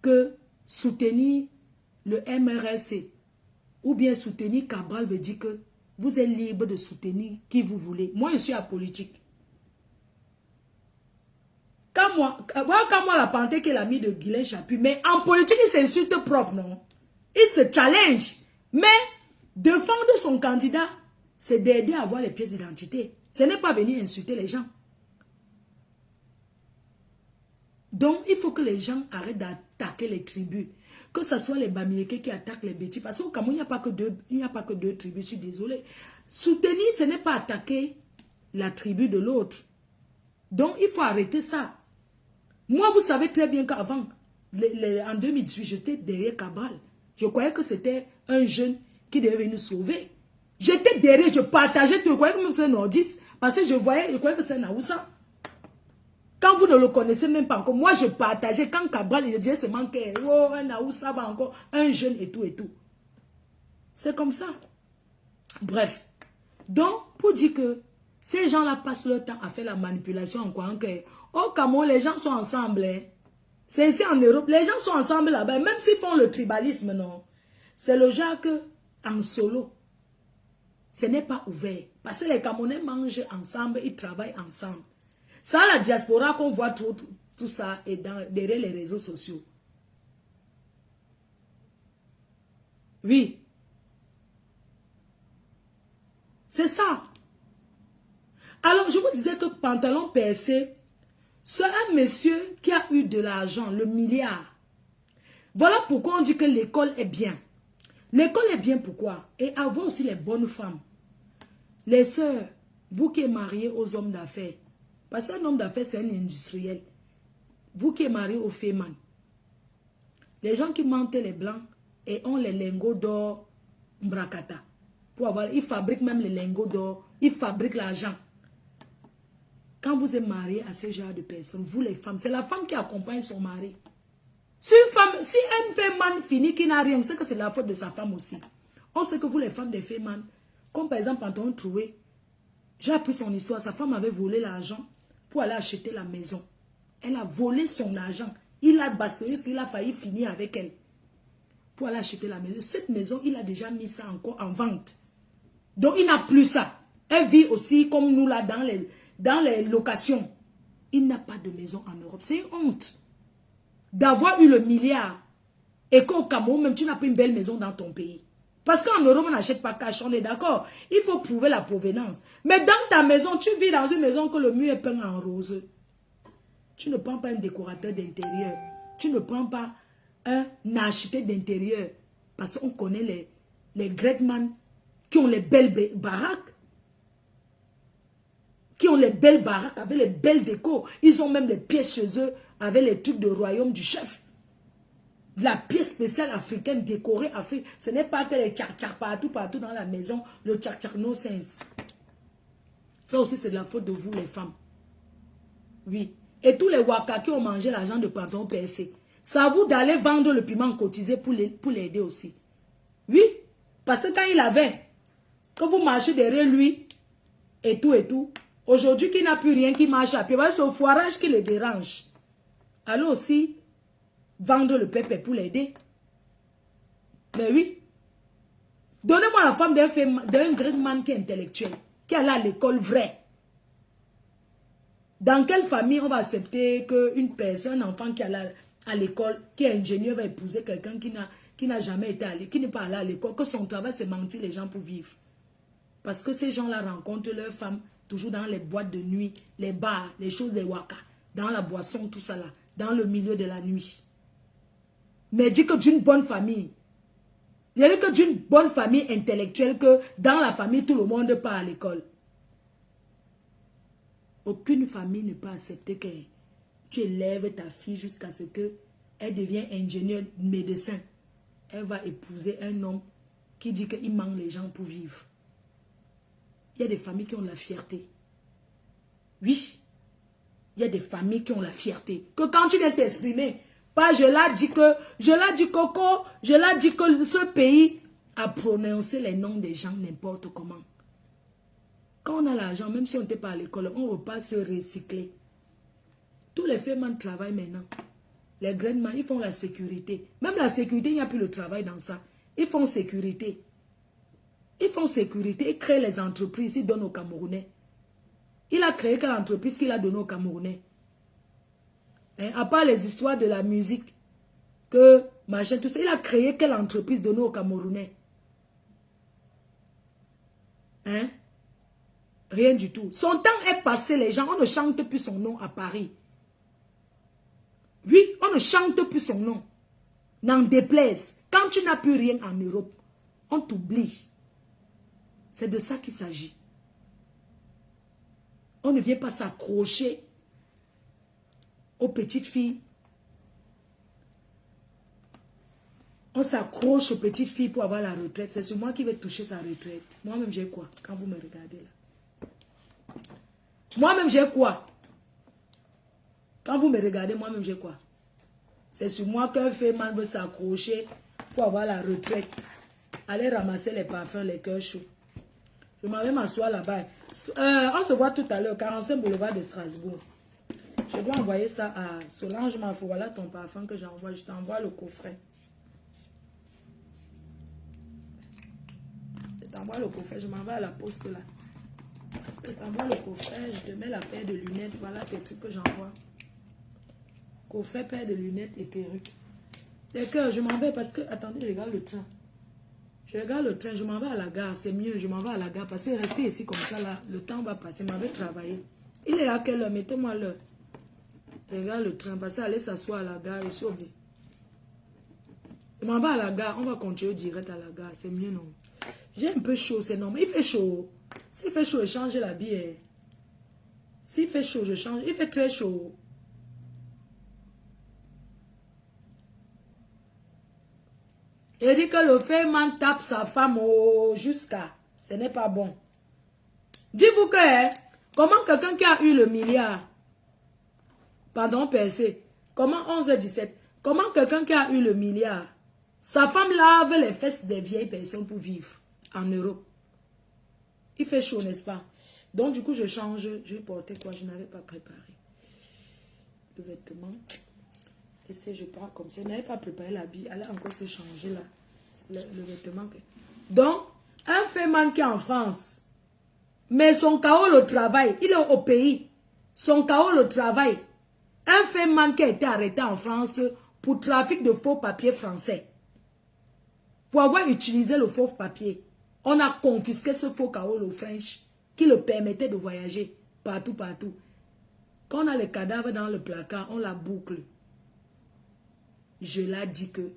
Speaker 1: que soutenir le MRSC ou bien soutenir Cabral veut dire que vous êtes libre de soutenir qui vous voulez. Moi, je suis apolitique. Quand moi la panthère qui est l'ami de Guylaine Chapuis, mais en politique, il s'insulte propre, non? Il se challenge. Mais défendre son candidat, c'est d'aider à avoir les pièces d'identité. Ce n'est pas venir insulter les gens. Donc, il faut que les gens arrêtent d'attaquer les tribus. Que ce soit les Bamileke qui attaquent les Bétis. Parce qu'au Cameroun, il n'y a pas que deux tribus, je suis désolé. Soutenir, ce n'est pas attaquer la tribu de l'autre. Donc, il faut arrêter ça. Moi, vous savez très bien qu'avant, En 2018, j'étais derrière Cabral. Je croyais que c'était un jeune qui devait nous sauver. J'étais derrière, je partageais tout. Je croyais que c'était un nordiste. Parce que je croyais que c'était un Aoussa. Quand vous ne le connaissez même pas encore, moi je partageais. Quand Cabral, il disait seulement que oh, un Aoussa va encore, un jeune et tout et tout. C'est comme ça. Bref. Donc, pour dire que ces gens-là passent leur temps à faire la manipulation en croyant que au Cameroun, les gens sont ensemble. Hein. C'est ici en Europe, les gens sont ensemble là-bas. Même s'ils font le tribalisme, non. C'est le genre que en solo, ce n'est pas ouvert. Parce que les Camerounais mangent ensemble, ils travaillent ensemble. Ça, la diaspora qu'on voit tout ça est derrière les réseaux sociaux. Oui. C'est ça. Alors, je vous disais que pantalon percé, c'est un monsieur qui a eu de l'argent, le milliard. Voilà pourquoi on dit que l'école est bien. L'école est bien pourquoi? Et avoir aussi les bonnes femmes. Les sœurs, vous qui êtes mariés aux hommes d'affaires. Parce qu'un homme d'affaires, c'est un industriel. Vous qui êtes mariés aux féminin. Les gens qui mentent les blancs et ont les lingots d'or mbrakata. Pour avoir, ils fabriquent même les lingots d'or. Ils fabriquent l'argent. Quand vous êtes marié à ce genre de personnes, vous les femmes, c'est la femme qui accompagne son mari. Si un féman finit qui n'a rien, c'est que c'est la faute de sa femme aussi. On sait que vous les femmes des féman, comme par exemple Antoine Troué, j'ai appris son histoire, sa femme avait volé l'argent pour aller acheter la maison. Elle a volé son argent. Il a bastonné, il a failli finir avec elle. Pour aller acheter la maison. Cette maison, il a déjà mis ça encore en vente. Donc il n'a plus ça. Elle vit aussi comme nous là dans les locations. Il n'a pas de maison en Europe. C'est une honte d'avoir eu le milliard et qu'au Cameroun, même tu n'as pas une belle maison dans ton pays. Parce qu'en Europe, on n'achète pas cash, on est d'accord. Il faut prouver la provenance. Mais dans ta maison, tu vis dans une maison que le mur est peint en rose. Tu ne prends pas un décorateur d'intérieur. Tu ne prends pas un architecte d'intérieur. Parce qu'on connaît les great men qui ont les belles baraques. Qui ont les belles baraques avec les belles décos. Ils ont même les pièces chez eux avec les trucs de royaume du chef. La pièce spéciale africaine décorée Afrique. Ce n'est pas que les tchak-tchak partout dans la maison. Le tchak-tchak no sense. Ça aussi c'est de la faute de vous les femmes. Oui. Et tous les waka qui ont mangé l'argent de pantalon percé. C'est à vous d'aller vendre le piment cotisé pour l'aider aussi. Oui. Parce que quand il avait, que vous marchez derrière lui, et tout. Aujourd'hui, qu'il n'a plus rien qui marche à pied. C'est au foirage qui le dérange. Alors aussi, vendre le pépé pour l'aider. Mais oui. Donnez-moi la femme d'un grand man qui est intellectuel, qui est allé à l'école vraie. Dans quelle famille on va accepter qu'une personne, un enfant qui est allé à l'école, qui est ingénieur, va épouser quelqu'un qui n'a jamais été allé, qui n'est pas allé à l'école, que son travail c'est mentir les gens pour vivre. Parce que ces gens-là rencontrent leurs femmes toujours dans les boîtes de nuit, les bars, les choses des waka, dans la boisson, tout ça là, dans le milieu de la nuit. Mais dit que d'une bonne famille, il y a que d'une bonne famille intellectuelle que dans la famille, tout le monde part à l'école. Aucune famille ne peut accepter que tu élèves ta fille jusqu'à ce qu'elle devienne ingénieure, médecin. Elle va épouser un homme qui dit qu'il manque les gens pour vivre. Il y a des familles qui ont la fierté. Oui. Il y a des familles qui ont la fierté. Que quand tu viens t'exprimer, pas je l'ai dit Coco, je l'ai dit que ce pays a prononcé les noms des gens n'importe comment. Quand on a l'argent, même si on n'était pas à l'école, on ne veut pas se recycler. Tous les femmes travaillent maintenant. Les grands-mères, ils font la sécurité. Même la sécurité, il n'y a plus le travail dans ça. Ils font sécurité. Ils font sécurité, ils créent les entreprises, ils donnent aux Camerounais. Il a créé quelle entreprise qu'il a donnée aux Camerounais? Hein, à part les histoires de la musique, que machin, tout ça, il a créé quelle entreprise donnée aux Camerounais? Hein? Rien du tout. Son temps est passé, les gens, on ne chante plus son nom à Paris. Oui, on ne chante plus son nom. N'en déplaise. Quand tu n'as plus rien en Europe, on t'oublie. C'est de ça qu'il s'agit. On ne vient pas s'accrocher aux petites filles On s'accroche aux petites filles pour avoir la retraite. C'est sur moi qui vais toucher sa retraite. Moi-même, j'ai quoi quand vous me regardez là? Moi-même, j'ai quoi? Quand vous me regardez, moi-même, j'ai quoi? C'est sur moi qu'un féminin veut s'accrocher pour avoir la retraite. Aller ramasser les parfums, les cœurs chauds. Je m'en vais m'asseoir là-bas. On se voit tout à l'heure, 45 boulevard de Strasbourg. Je dois envoyer ça à Solange Mafou. Voilà ton parfum que j'envoie. Je t'envoie le coffret. Je t'envoie le coffret. Je m'en vais à la poste là. Je t'envoie le coffret. Je te mets la paire de lunettes. Voilà tes trucs que j'envoie. Coffret, paire de lunettes et perruque. D'accord, je m'en vais parce que... Attendez, je regarde le train. Je regarde le train, je m'en vais à la gare. C'est mieux, je m'en vais à la gare. Parce que rester ici comme ça, là, le temps va passer. Je m'en vais travailler. Il est à quelle heure? Mettez-moi l'heure. Je regarde le train. Parce que aller s'asseoir à la gare, je suis obligé. Je m'en vais à la gare. On va continuer direct à la gare. C'est mieux, non? J'ai un peu chaud, c'est normal. Il fait chaud. S'il fait chaud, je change l'habit. S'il fait chaud, je change. Il fait très chaud. Il dit que le féminin tape sa femme jusqu'à. Ce n'est pas bon. Dis-vous que, comment quelqu'un qui a eu le milliard, pardon, percé, comment 11h17, comment quelqu'un qui a eu le milliard, sa femme lave les fesses des vieilles personnes pour vivre en Europe. Il fait chaud, n'est-ce pas? Donc, du coup, je change. Je vais porter quoi? Je n'avais pas préparé le vêtement. Et si je pars comme ça, je n'avais pas préparé l'habit. Elle a encore se changer là. Le vêtement. Donc, un féminin qui est en France, mais son chaos le travail, il est au pays. Son chaos le travail. Un féminin qui a été arrêté en France pour trafic de faux papiers français. Pour avoir utilisé le faux papier, on a confisqué ce faux chaos le French qui le permettait de voyager partout, partout. Quand on a les cadavres dans le placard, on la boucle. Je l'ai dit que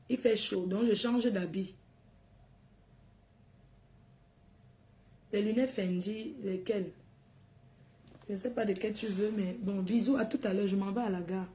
Speaker 1: il fait chaud, donc je change d'habit. Les lunettes Fendi, lesquelles? Je ne sais pas de quelles tu veux, mais bon, bisous, à tout à l'heure, je m'en vais à la gare.